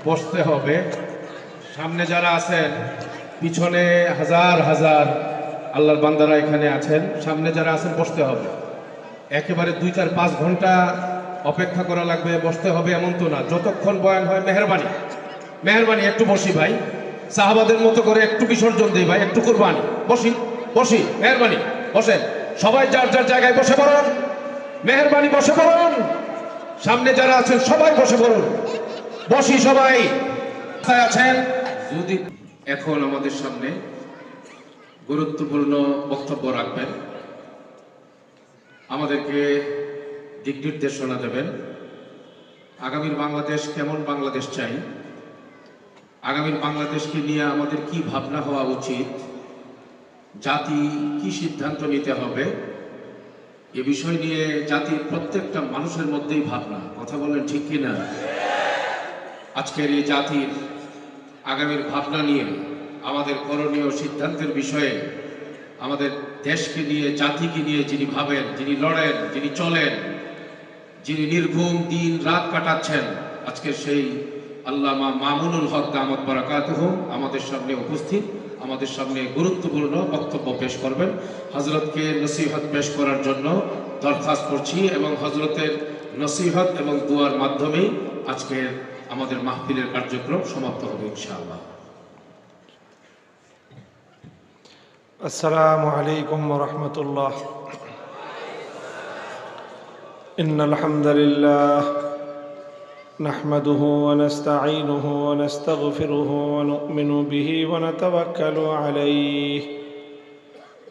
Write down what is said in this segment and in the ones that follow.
বসতে হবে। সামনে যারা আছেন, পিছনে হাজার হাজার আল্লাহর বান্দারা এখানে আছেন, সামনে যারা আছেন বসতে হবে। একেবারে 2-4-5 ঘন্টা অপেক্ষা করা লাগবে, বসতে হবে এমন তো না। যতক্ষণ বয়ান হয় মেহরবানি মেহরবানি একটু বসি ভাই, সাহাবাদের মতো করে একটু বিসর্জন দিই ভাই, একটু কুরবানি। বসি মেহরবানি, বসেন সবাই, যার যার জায়গায় বসে পড়ুন, মেহরবানি বসে পড়ুন। সামনে যারা আছেন সবাই বসে পড়ুন, বসি সবাই। কোথায় আছেন? যদি এখন আমাদের সামনে গুরুত্বপূর্ণ বক্তব্য রাখবেন, আমাদেরকে দিক নির্দেশনা দেবেন। আগামীর বাংলাদেশ কেমন বাংলাদেশ চাই, আগামীর বাংলাদেশকে নিয়ে আমাদের কি ভাবনা হওয়া উচিত, জাতি কি সিদ্ধান্ত নিতে হবে, এ বিষয় নিয়ে জাতির প্রত্যেকটা মানুষের মধ্যেই ভাবনা। কথা বলেন ঠিক কিনা? আজকের এই জাতির আগামীর ভাবনা নিয়ে, আমাদের করণীয় সিদ্ধান্তের বিষয়ে, আমাদের দেশকে নিয়ে, জাতিকে নিয়ে যিনি ভাবেন, যিনি লড়েন, যিনি চলেন, যিনি নির্ঘুম দিন রাত কাটাচ্ছেন, আজকে সেই আল্লামা মামুনুল হক দামাত বারাকাতুহু আমাদের সামনে উপস্থিত, আমাদের সামনে গুরুত্বপূর্ণ বক্তব্য পেশ করবেন। হযরতকে নসিহত পেশ করার জন্য দরখাস্ত করছি এবং হযরতের নসিহত এবং দুয়ার মাধ্যমেই আজকের আমাদের মাহফিলের কার্যক্রম সমাপ্ত হবে ইনশাআল্লাহ। আসসালামু আলাইকুম ওয়া রাহমাতুল্লাহ। ইন্নাল হামদালিল্লাহ নাহমাদুহু ওয়া নাস্তাঈনুহু ওয়া নাস্তাগফিরুহু ওয়া নু'মিনু বিহি ওয়া নাতাওয়াক্কালু আলাইহি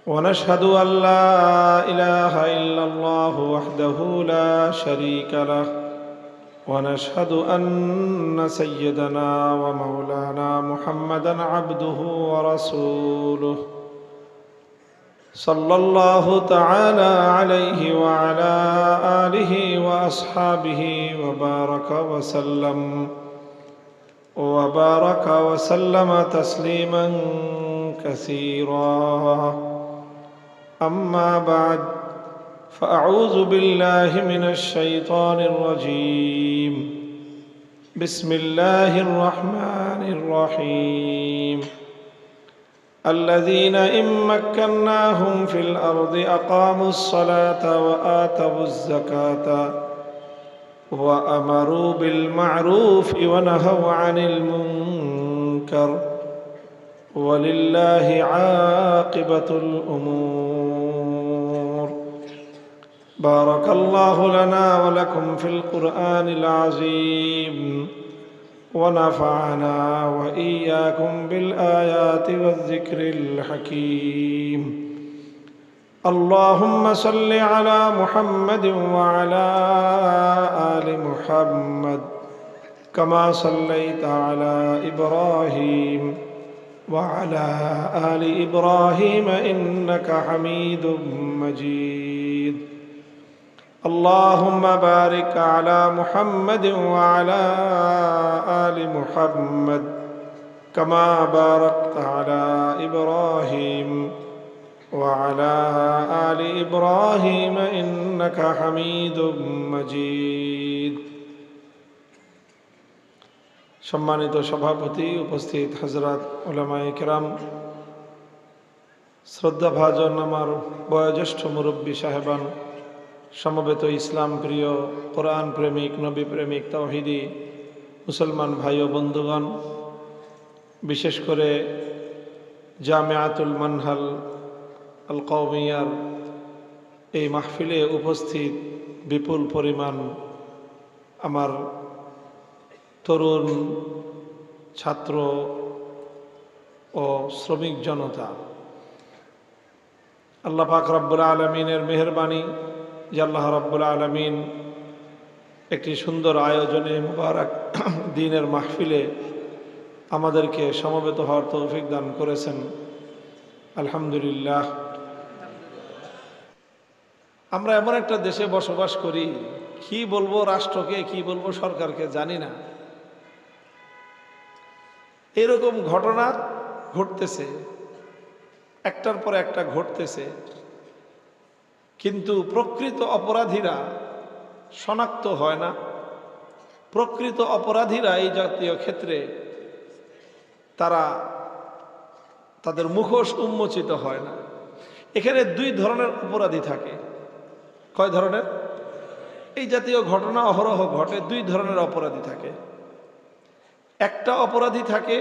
ওয়া নাশহাদু আল লা ইলাহা ইল্লাল্লাহু ওয়াহদাহু লা শারীকা লাহু ওয়া নাশহাদু আন্না সাইয়্যিদানা ওয়া মাওলানা মুহাম্মাদান আবদুহু ওয়া রাসূলুহু সাল্লাল্লাহু তাআলা আলাইহি ওয়া আলা আলিহি ওয়া আসহাবিহি ওয়া বারাকা ওয়া সাল্লামা তাসলিমান কাসীরা। আম্মা বা'দ, ফাআউযু বিল্লাহি মিনাশ শাইতানির রাজীম। বিসমিল্লাহির রহমানির রহিম। الذين إن مكناهم في الأرض أقاموا الصلاة وآتوا الزكاة وأمروا بالمعروف ونهوا عن المنكر ولله عاقبة الأمور. بارك الله لنا ولكم في القرآن العظيم ونفعنا وإياكم بالآيات والذكر الحكيم. اللهم صل على محمد وعلى آل محمد كما صليت على إبراهيم وعلى آل إبراهيم إنك حميد مجيد. اللهم بارك على محمد وعلى آل محمد كما باركت على إبراهيم وعلى آل إبراهيم إنك حميد مجيد. সম্মানিত সভাপতি, উপস্থিত হযরত উলামায়ে কেরাম, শ্রদ্ধাভাজন আমার বয়োজ্যেষ্ঠ মুরব্বী সাহেবান, সমবেত ইসলাম প্রিয়, কোরআন প্রেমিক, নবী প্রেমিক, তাওহীদি মুসলমান ভাই ও বন্ধুগণ, বিশেষ করে জামিআতুল মানহাল আল কওমিয়ার এই মাহফিলে উপস্থিত বিপুল পরিমাণ আমার তরুণ ছাত্র ও শ্রমিক জনতা, আল্লাহ পাক রব্বুল আলামিনের মেহেরবানি যে আল্লাহ রাব্বুল আলামিন একটি সুন্দর আয়োজনে মুবারক দিনের মাহফিলে আমাদেরকে সমবেত হওয়ার তৌফিক দান করেছেন। আলহামদুলিল্লাহ। আমরা এমন একটা দেশে বসবাস করি, কি বলবো রাষ্ট্রকে, কি বলবো সরকারকে জানি না। এরকম ঘটনা ঘটতেছে, একটার পর একটা ঘটতেছে, কিন্তু প্রকৃত অপরাধীরা শনাক্ত হয় না, প্রকৃত অপরাধীরা এই জাতীয় ক্ষেত্রে তাদের মুখোশ উন্মোচিত হয় না। এখানে দুই ধরনের অপরাধী থাকে। কয় ধরনের? এই জাতীয় ঘটনা অহরহ ঘটে। দুই ধরনের অপরাধী থাকে। একটা অপরাধী থাকে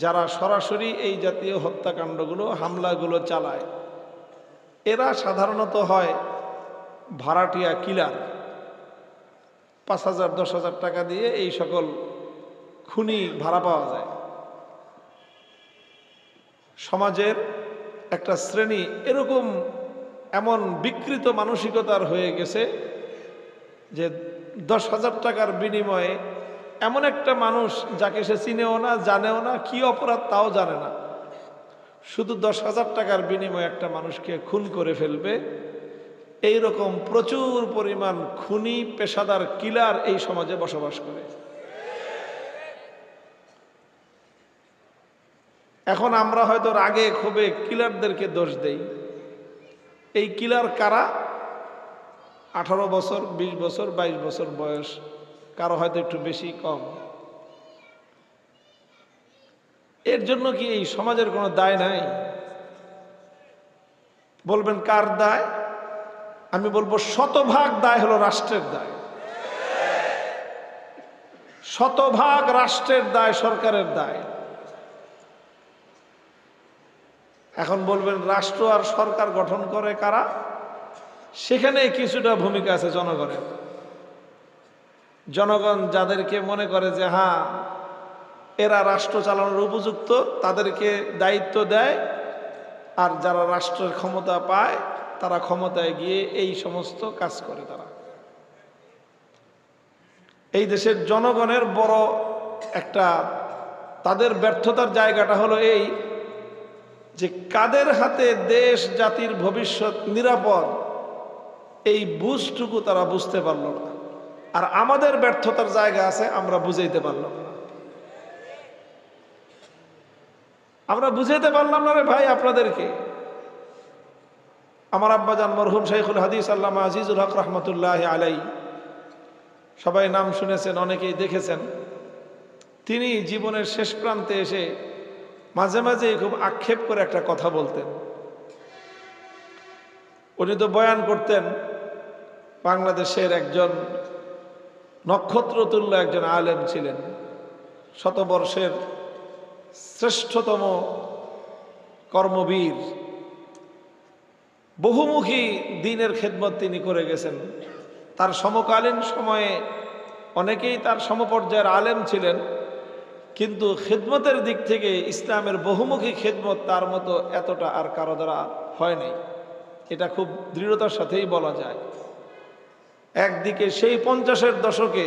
যারা সরাসরি এই জাতীয় হত্যাকাণ্ডগুলো, হামলাগুলো চালায়। এরা সাধারণত হয় ভাড়াটিয়া কিলার। 5,000 10,000 টাকা দিয়ে এই সকল খুনি ভাড়া পাওয়া যায়। সমাজের একটা শ্রেণী এরকম এমন বিকৃত মানসিকতার হয়ে গেছে যে 10,000 টাকার বিনিময়ে এমন একটা মানুষ যাকে সে চিনেও না, জানেও না, কি অপরাধ তাও জানে না, শুধু 10,000 টাকার বিনিময়ে একটা মানুষকে খুন করে ফেলবে। এই রকম প্রচুর পরিমাণ খুনি, পেশাদার কিলার এই সমাজে বসবাস করে। এখন আমরা হয়তো রাগে ক্ষোভে কিলারদেরকে দোষ দেই। এই কিলার কারা? 18 বছর, 20 বছর, 22 বছর বয়স, কারো হয়তো একটু বেশি কম। এর জন্য কি এই সমাজের কোনো দায় নাই? বলবেন কার দায়? আমি বলবো শতভাগ দায় হলো রাষ্ট্রের দায়। শতভাগ রাষ্ট্রের দায়, সরকারের দায়। এখন বলবেন রাষ্ট্র আর সরকার গঠন করে কারা? সেখানে কিছুটা ভূমিকা আছে জনগণের। জনগণ যাদেরকে মনে করে যে হ্যাঁ এরা রাষ্ট্র চালানোর উপযুক্ত, তাদেরকে দায়িত্ব দেয়। আর যারা রাষ্ট্রের ক্ষমতা পায় তারা ক্ষমতায় গিয়ে এই সমস্ত কাজ করে। তারা এই দেশের জনগণের বড় একটা তাদের ব্যর্থতার জায়গাটা হলো এই যে কাদের হাতে দেশ জাতির ভবিষ্যৎ নিরাপদ, এই বুঝটুকু তারা বুঝতে পারল না। আর আমাদের ব্যর্থতার জায়গা আছে, আমরা বুঝাইতে পারলাম না। আমরা বুঝাইতে পারলাম না রে ভাই আপনাদেরকে। আমার আব্বাজান মরহুম শাইখুল হাদিস আল্লামা আজিজুল হক রহমতুল্লাহ আলাই, সবাই নাম শুনেছেন, অনেকেই দেখেছেন। তিনি জীবনের শেষ প্রান্তে এসে মাঝে মাঝে খুব আক্ষেপ করে একটা কথা বলতেন। উনি তো বয়ান করতেন, বাংলাদেশের একজন নক্ষত্রতুল্য একজন আলেম ছিলেন, শতবর্ষের শ্রেষ্ঠতম কর্মবীর, বহুমুখী দ্বীনের খেদমত তিনি করে গেছেন। তার সমকালীন সময়ে অনেকেই তার সমপর্যায়ের আলেম ছিলেন, কিন্তু খেদমতের দিক থেকে ইসলামের বহুমুখী খেদমত তার মতো এতটা আর কারো দ্বারা হয় নাই। এটা খুব দৃঢ়তার সাথেই বলা যায়। একদিকে সেই 50-এর দশকে,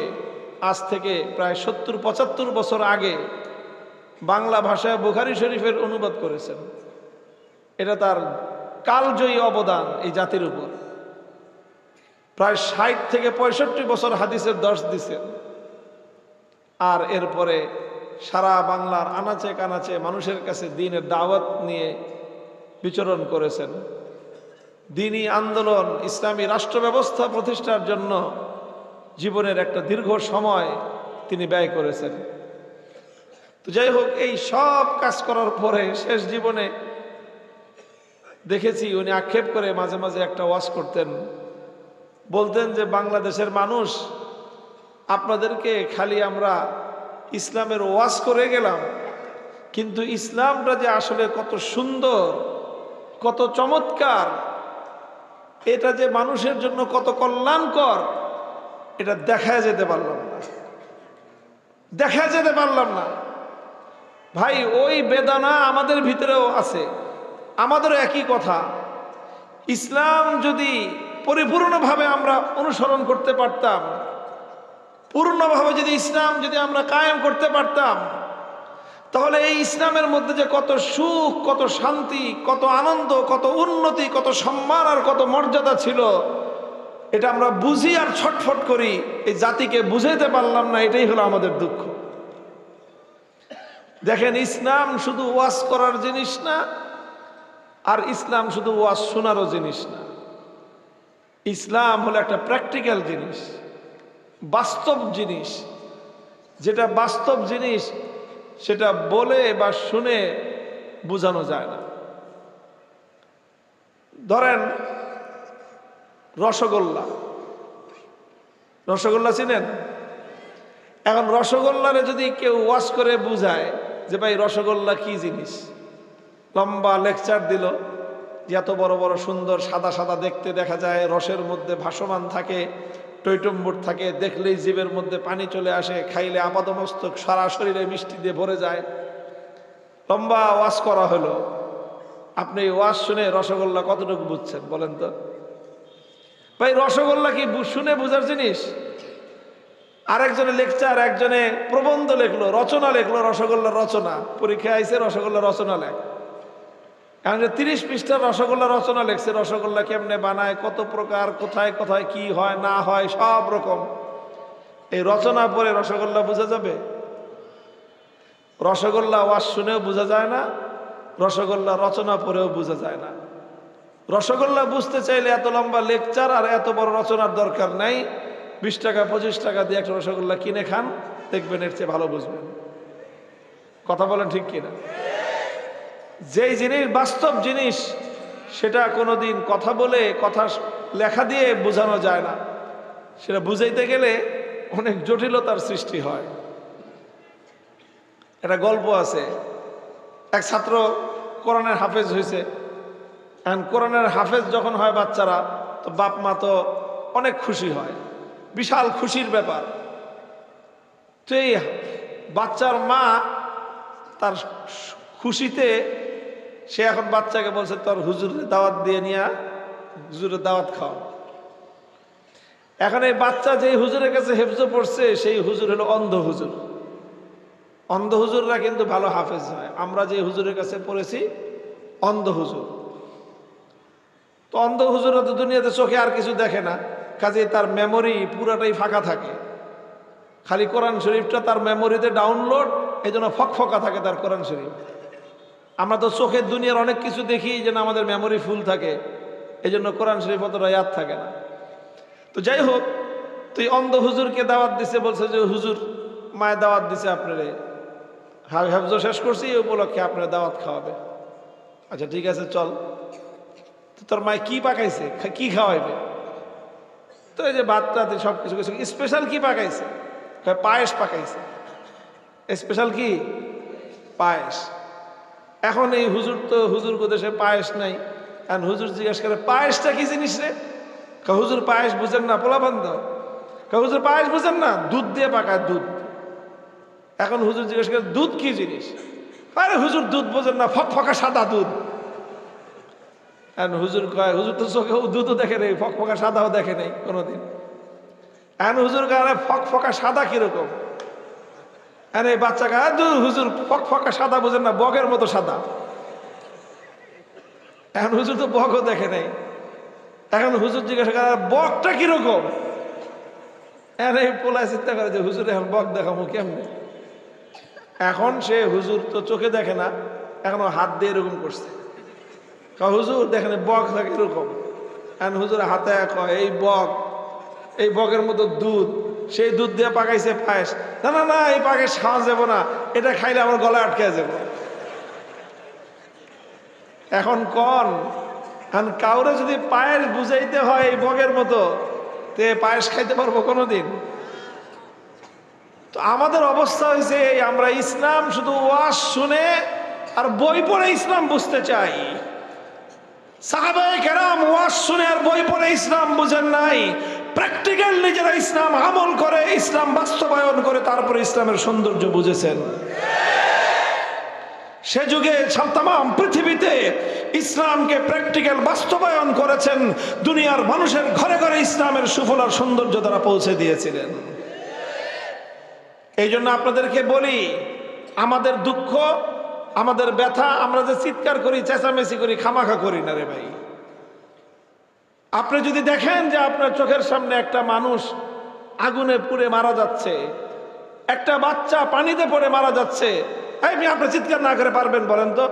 আজ থেকে প্রায় 70-75 বছর আগে বাংলা ভাষায় বুখারী শরীফের অনুবাদ করেছেন। এটা তার কালজয়ী অবদান এই জাতির উপর। প্রায় 60 থেকে 65 বছর হাদিসের দর্শ দিছেন। আর এরপরে সারা বাংলার আনাচে কানাচে মানুষের কাছে দ্বীনের দাওয়াত নিয়ে বিচরণ করেছেন। দ্বীনি আন্দোলন, ইসলামী রাষ্ট্র ব্যবস্থা প্রতিষ্ঠার জন্য জীবনের একটা দীর্ঘ সময় তিনি ব্যয় করেছেন। তো যাই হোক, এই সব কাজ করার পরে শেষ জীবনে দেখেছি উনি আক্ষেপ করে মাঝে মাঝে একটা ওয়াজ করতেন। বলতেন যে বাংলাদেশের মানুষ, আপনাদেরকে খালি আমরা ইসলামের ওয়াজ করে গেলাম, কিন্তু ইসলামটা যে আসলে কত সুন্দর, কত চমৎকার, এটা যে মানুষের জন্য কত কল্যাণকর, এটা দেখা যেতে পারলাম না, দেখা যেতে পারলাম না। ভাই, ওই বেদনা আমাদের ভিতরেও আছে, আমাদেরও একই কথা। ইসলাম যদি পরিপূর্ণভাবে আমরা অনুসরণ করতে পারতাম, পূর্ণভাবে যদি ইসলাম যদি আমরা কায়েম করতে পারতাম, তাহলে এই ইসলামের মধ্যে যে কত সুখ, কত শান্তি, কত আনন্দ, কত উন্নতি, কত সম্মান আর কত মর্যাদা ছিল, এটা আমরা বুঝি আর ছটফট করি। এই জাতিকে বুঝাইতে পারলাম না, এটাই হলো আমাদের দুঃখ। দেখেন, ইসলাম শুধু ওয়াজ করার জিনিস না, আর ইসলাম শুধু ওয়াজ শোনারও জিনিস না। ইসলাম হলো একটা প্র্যাকটিক্যাল জিনিস। বাস্তব জিনিস, যেটা বাস্তব জিনিস সেটা বলে বা শুনে বোঝানো যায় না। ধরেন রসগোল্লা, রসগোল্লা চিনেন? এখন রসগোল্লারে যদি কেউ ওয়াশ করে বুঝায় যে ভাই রসগোল্লা কি জিনিস, লম্বা লেকচার দিল যে এত বড় বড় সুন্দর সাদা সাদা দেখতে দেখা যায়, রসের মধ্যে ভাসমান থাকে, টইটম্বুর থাকে, দেখলেই জিভের মধ্যে পানি চলে আসে, খাইলে আপাদমস্তক সারা শরীরে মিষ্টি দিয়ে ভরে যায়। লম্বা ওয়াশ করা হলো, আপনি ওয়াশ শুনে রসগোল্লা কতটুকু বুঝছেন বলেন তো? ভাই রসগোল্লা কি শুনে বোঝার জিনিস? আরেকজনে লেকচার, একজনে প্রবন্ধ লেখলো, রচনা লেখলো, রসগোল্লার রচনা, পরীক্ষায় আইসে রসগোল্লা রচনা লেখ। কারণ 30 পৃষ্ঠার রসগোল্লা রচনা লেখছে, রসগোল্লা কেমনে বানায়, কত প্রকার, কোথায় কোথায় কি হয় না হয় সব রকম। এই রচনা পড়ে রসগোল্লা বোঝা যাবে? রসগোল্লা ওয়াজ শুনেও বোঝা যায় না, রসগোল্লা রচনা পড়েও বোঝা যায় না। রসগোল্লা বুঝতে চাইলে এত লম্বা লেকচার আর এত বড় রচনার দরকার নাই। 20 টাকা 25 টাকা দিয়ে একটা রসগোল্লা কিনে খান, দেখবেন এর চেয়ে ভালো বুঝবেন। কথা বলেন ঠিক কিনা? যেই জিনিস বাস্তব জিনিস সেটা কোনোদিন কথা বলে, কথা লেখা দিয়ে বোঝানো যায় না। সেটা বুঝাইতে গেলে অনেক জটিলতার সৃষ্টি হয়। একটা গল্প আছে, এক ছাত্র কোরআনের হাফেজ হয়েছে। কোরআনের হাফেজ যখন হয় বাচ্চারা, তো বাপ মা তো অনেক খুশি হয়, বিশাল খুশির ব্যাপার। তো এই বাচ্চার মা তার খুশিতে সে এখন বাচ্চাকে বলছে তোর হুজুরের দাওয়াত দিয়ে নিয়ে হুজুরের দাওয়াত খাও। এখন এই বাচ্চা যেই হুজুরের কাছে হেফজ পড়ছে সেই হুজুর হলো অন্ধ হুজুর। অন্ধ হুজুররা কিন্তু ভালো হাফেজ হয়। আমরা যে হুজুরের কাছে পড়েছি অন্ধ হুজুর। তো অন্ধ হুজুররা তো দুনিয়াতে চোখে আর কিছু দেখে না, কাজে তার মেমোরি পুরাটাই ফাঁকা থাকে। খালি কোরআন শরীফটা তার মেমোরিতে ডাউনলোড, এই জন্য ফকফকা থাকে তার কোরআন শরীফ। আমরা তো চোখের দুনিয়ার অনেক কিছু দেখি যেন আমাদের মেমোরি ফুল থাকে, এই জন্য কোরআন শরীফ অতটা ইয়াদ থাকে না। তো যাই হোক, তুই অন্ধ হুজুরকে দাওয়াত দিছে, বলছে যে হুজুর মায়ের দাওয়াত দিছে আপনারে, হেফজ শেষ করছি, এই উপলক্ষে আপনার দাওয়াত খাওয়াবে। আচ্ছা ঠিক আছে চল। তো তোর মায় কি পাকাইছে, কি খাওয়াইবে? তো এই যে ভাত টাতে সব কিছু কিছু। স্পেশাল কি পাকাইছে? পায়েস পাকাইছে। স্পেশাল কি? পায়েস। এখন এই হুজুর তো হুজুর দেশে পায়েস নাই। এখন হুজুর জিজ্ঞেস করে পায়েসটা কি জিনিস রে? হুজুর পায়েস বুঝেন না, পোলাপান দাও। হুজুর পায়েস বুঝেন না, দুধ দিয়ে পাকায়, দুধ। এখন হুজুর জিজ্ঞেস করে দুধ কি জিনিস? আরে হুজুর দুধ বোঝেন না, ফকফকা সাদা দুধ। এখন হুজুর কয় হুজুর তো চোখে দুধও দেখে নেই, ফকফকা সাদাও দেখে নেই কোনোদিন। এখন হুজুর কয় ফকফকা সাদা কিরকম? এখন এই বাচ্চা কয় হুজুর ফকফকা সাদা বোঝেন না, বগের মতো সাদা। এখন হুজুর তো বগও দেখে নেই। এখন হুজুর জিজ্ঞাসা করে বগটা কিরকম? এখন এই পোলায় চিন্তা করে যে হুজুর এখন বগ দেখাবো কেমনে? এখন সে হুজুর তো চোখে দেখে না, এখনো হাত দিয়ে এরকম করছে। হুজুর দেখেন বগ থাকে এরকম। এখন হুজুর হাতে কয় এই বগ, এই বগের মতো দুধ, সেই দুধ দিয়ে পাকাইছে পায়েস। না না না, এই পায়েস খাওয়া যাবো না, এটা খাইলে আমার গলায় আটকে যাব। এখন এখন কাউরে যদি পায়েস বুঝাইতে হয় এই বগের মতো, তে পায়েস খাইতে পারবো কোনোদিন? তো আমাদের অবস্থা হয়েছে আমরা ইসলাম শুধু ওয়াজ শুনে আর বই পড়ে ইসলাম বুঝতে চাই। সাহাবায়ে কেরাম ওয়াজ শুনে আর বই পড়ে ইসলাম বুঝেন নাই, প্র্যাকটিক্যাল নিজেরা ইসলাম আমল করে, ইসলাম বাস্তবায়ন করে তারপরে ইসলামের সৌন্দর্য বুঝেছেন। সে যুগে তামাম পৃথিবীতে ইসলামকে প্র্যাকটিক্যাল বাস্তবায়ন করেছেন, দুনিয়ার মানুষের ঘরে ঘরে ইসলামের সুফল আর সৌন্দর্য তারা পৌঁছে দিয়েছিলেন। এই জন্য আপনাদেরকে বলি, আমাদের দুঃখ, আমাদের ব্যথা, আমরা যে চিৎকার করি, চেঁচামেচি করি, খামাখা করি না রে ভাই। আপনি যদি দেখেন যে আপনার চোখের সামনে একটা মানুষ আগুনে পুড়ে মারা যাচ্ছে, একটা বাচ্চা পানিতে পড়ে মারা যাচ্ছে, আপনি চিৎকার না করে পারবেন বলেন তো?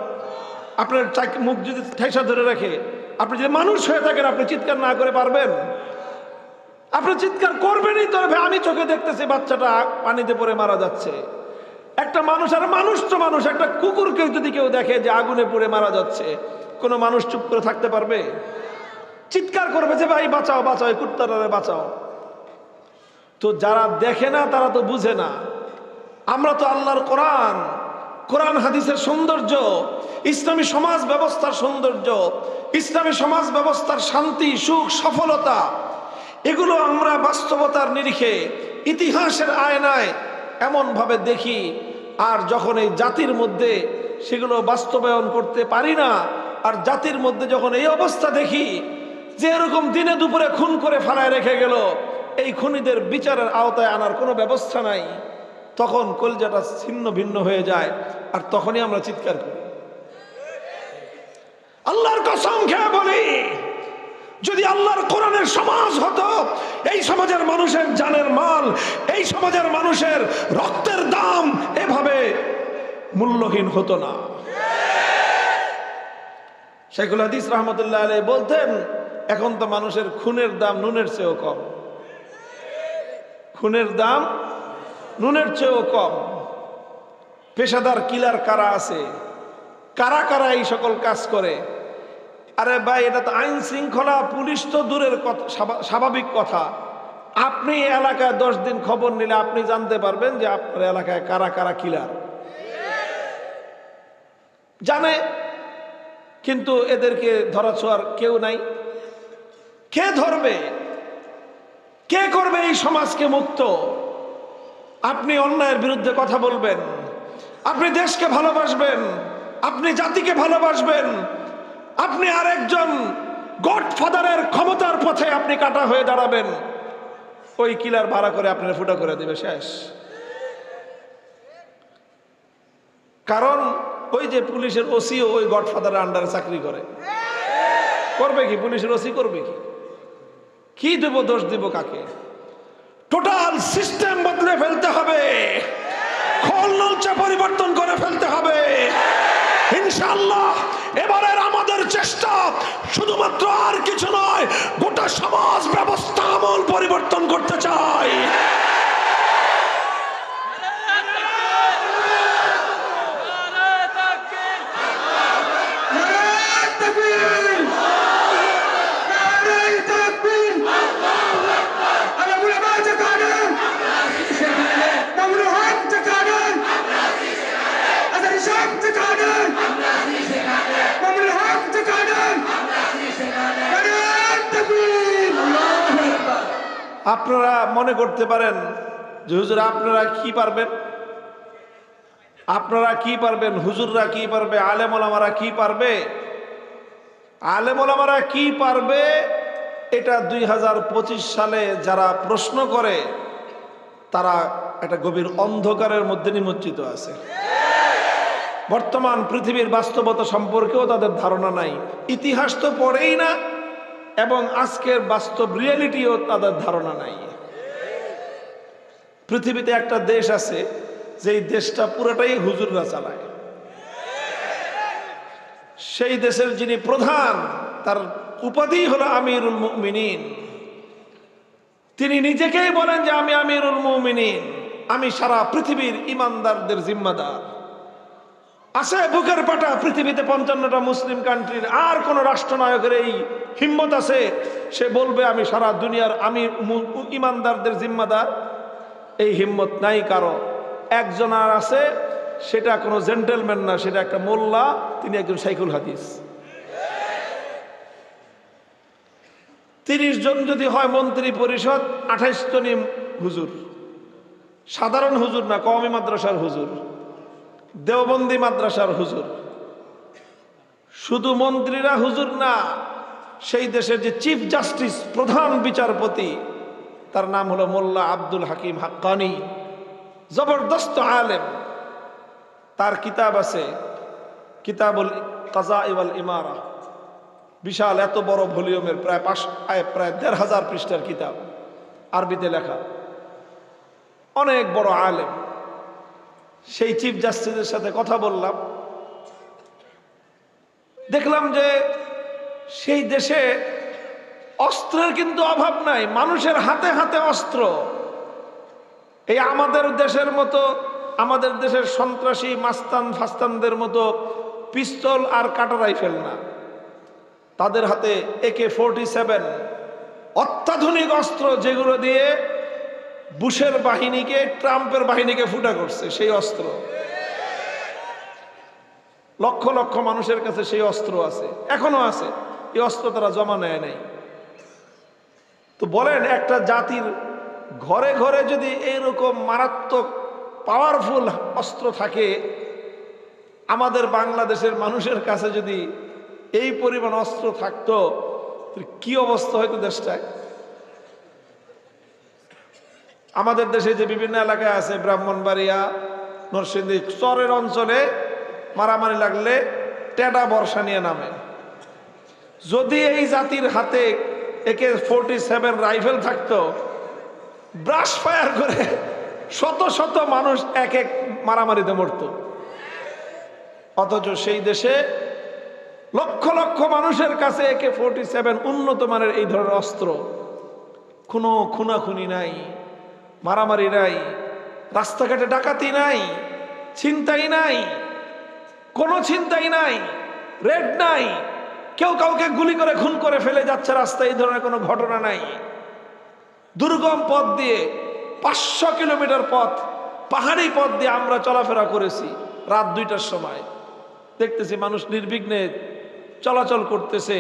আপনার মুখ যদি ঠেসা ধরে রাখে, আপনি যদি মানুষ হয়ে থাকেন, আপনি চিৎকার না করে পারবেন? আপনি চিৎকার করবেনই তো, ভাই আমি চোখে দেখতেছি বাচ্চাটা পানিতে পড়ে মারা যাচ্ছে। একটা মানুষ, আর মানুষ তো মানুষ, একটা কুকুরকে যদি কেউ দেখে যে আগুনে পড়ে মারা যাচ্ছে, কোনো মানুষ চুপ করে থাকতে পারবে? চিৎকার করবে যে ভাই বাঁচাও বাঁচাও, এই কুত্তাটারে বাঁচাও। তো যারা দেখে না তারা তো বুঝে না। আমরা তো আল্লাহর কোরআন হাদিসের সৌন্দর্য, ইসলামী সমাজ ব্যবস্থার সৌন্দর্য, ইসলামী সমাজ ব্যবস্থার শান্তি, সুখ, সফলতা, এগুলো আমরা বাস্তবতার নিরিখে ইতিহাসের আয়নায় এমন ভাবে দেখি। আর যখন এই জাতির মধ্যে সেগুলো বাস্তবায়ন করতে পারি না, আর জাতির মধ্যে যখন এই অবস্থা দেখি যে এরকম দিনে দুপুরে খুন করে ফেলায় রেখে গেল, এই খুনিদের বিচারের আওতায় আনার কোনো ব্যবস্থা নাই, তখন কলজাটা ছিন্ন ভিন্ন হয়ে যায়। আর তখনই আমরা চিৎকার করি। আল্লাহর কসম খেয়ে বলি, যদি আল্লাহর কোরআনের সমাজ হতো, এই সমাজের মানুষের জানের মাল, এই সমাজের মানুষের রক্তের দাম এভাবে মূল্যহীন হতো না। শাইখুল হাদিস রাহমাতুল্লাহ আলাইহি বলতেন, এখন তো মানুষের খুনের দাম নুনের চেয়েও কম। খুনের দাম নুনের চেয়েও কম। পেশাদার কিলার কারা আছে, কারা কারা এই সকল কাজ করে? আরে ভাই, এটা তো আইন শৃঙ্খলা, পুলিশ তো দূরের কথা, স্বাভাবিক কথা। আপনি এলাকায় 10 দিন খবর নিলে আপনি জানতে পারবেন যে আপনার এলাকায় কারা কারা কিলার জানে, কিন্তু এদেরকে ধরা ছোঁয়ার কেউ নাই। কে ধরবে? কে করবে এই সমাজকে মুক্ত? আপনি অন্যায়ের বিরুদ্ধে কথা বলবেন, আপনি দেশকে ভালোবাসবেন, আপনি জাতিকে ভালোবাসবেন, আপনি আরেকজন গডফাদারের ক্ষমতার পথে আপনি কাটা হয়ে দাঁড়াবেন, ওই কিলার ভাড়া করে আপনার ফুটা করে দিবে, শেষ। কারণ ওই যে পুলিশের ওসিও ওই গডফাদারের আন্ডারে চাকরি করে। করবে কি পুলিশের ওসি? করবে কি? কি দেব, দোষ দিব কাকে? টোটাল সিস্টেম বদলে ফেলতে হবে, খোল নলচা পরিবর্তন করে ফেলতে হবে ইনশাআল্লাহ। এবারের আমাদের চেষ্টা শুধুমাত্র আর কিছু নয়, গোটা সমাজ ব্যবস্থা আমূল পরিবর্তন করতে চাই। আপনারা মনে করতে পারেন যে হুজুর আপনারা কি পারবেন, আপনারা কি পারবেন, হুজুররা কি পারবে, আলেম ওলামারা কি পারবে? আলেম ওলামারা কি পারবে এটা 2025 সালে যারা প্রশ্ন করে তারা একটা গভীর অন্ধকারের মধ্যে নিমজ্জিত আছে। বর্তমান পৃথিবীর বাস্তবতা সম্পর্কেও তাদের ধারণা নাই, ইতিহাস তো পড়েই না, এবং আজকের বাস্তব রিয়েলিটিও তাদের ধারণা নাই। পৃথিবীতে একটা দেশ আছে যেই দেশটা পুরোটাই হুজুররা চালায়। সেই দেশের যিনি প্রধান, তার উপাধি হলো আমিরুল মুমিনিন। তিনি নিজেকেই বলেন যে আমি আমিরুল মুমিনিন, আমি সারা পৃথিবীর ইমানদারদের জিম্মাদার। আছে বুকের পাটা পৃথিবীতে 55টা মুসলিম কান্ট্রির, আর কোন রাষ্ট্রনায়কের এই হিম্মত আছে সে বলবে আমি সারা দুনিয়ার আমি ইমানদারদের জিম্মাদার? এই হিম্মত নাই কারো। একজন আর আছে, সেটা কোনো জেন্টেলম্যান না, সেটা একটা মোল্লা, তিনি একজন শাইখুল হাদিস। 30 জন যদি হয় মন্ত্রী পরিষদ, 28 জনই হুজুর, সাধারণ হুজুর না, কওমি মাদ্রাসার হুজুর, দেওবন্দি মাদ্রাসার হুজুর। শুধু মন্ত্রীরা হুজুর না, সেই দেশের যে চিফ জাস্টিস, প্রধান বিচারপতি, তার নাম হলো মোল্লা আব্দুল হাকিম হাক্কানি, জবরদস্ত আলেম। তার কিতাব আছে কিতাবুল কাজা ওয়াল ইমারা, বিশাল এত বড় ভলিউমের, প্রায় 1500 পৃষ্ঠার কিতাব, আরবিতে লেখা, অনেক বড় আলেম। সেই চিফ জাস্টিসের সাথে কথা বললাম, দেখলাম যে সেই দেশে অস্ত্রের কিন্তু অভাব নাই, মানুষের হাতে হাতে অস্ত্র। এই আমাদের দেশের মতো, আমাদের দেশের সন্ত্রাসী মাস্তান ফাস্তানদের মতো পিস্তল আর কাটা রাইফেল না, তাদের হাতে AK-47 অত্যাধুনিক অস্ত্র, যেগুলো দিয়ে বুশের বাহিনীকে, ট্রাম্পের বাহিনীকে ফুটা করছে সেই অস্ত্র। লক্ষ লক্ষ মানুষের কাছে সেই অস্ত্র আছে, এখনো আছে। এই অস্ত্র তারা জমা নেয় নাই। তো বলেন, একটা জাতির ঘরে ঘরে যদি এইরকম মারাত্মক পাওয়ারফুল অস্ত্র থাকে, আমাদের বাংলাদেশের মানুষের কাছে যদি এই পরিমাণ অস্ত্র থাকতো, কি অবস্থা হয়তো দেশটায়। আমাদের দেশে যে বিভিন্ন এলাকায় আছে, ব্রাহ্মণবাড়িয়া, নরসিংদী, চরের অঞ্চলে মারামারি লাগলে টেডা বর্ষা নিয়ে নামে। যদি এই জাতির হাতে AK-47 রাইফেল থাকতো, ব্রাশ ফায়ার করে শত শত মানুষ এক এক মারামারিতে মরত। অথচ সেই দেশে লক্ষ লক্ষ মানুষের কাছে AK-47 উন্নত মানের এই ধরনের অস্ত্র। কোনো খুনাখুনি নাই, মারামারি নাই, রাস্তাঘাটে ডাকাতি নাই, ছিনতাই নাই, কোনো ছিনতাই নাই, রেড নাই, কেউ কাউকে গুলি করে খুন করে ফেলে যাচ্ছে রাস্তায়, এই ধরনের কোনো ঘটনা নাই। দুর্গম পথ দিয়ে 500 কিলোমিটার পথ, পাহাড়ি পথ দিয়ে আমরা চলাফেরা করেছি। রাত 2টার সময় দেখতেছি মানুষ নির্বিঘ্নে চলাচল করতেছে,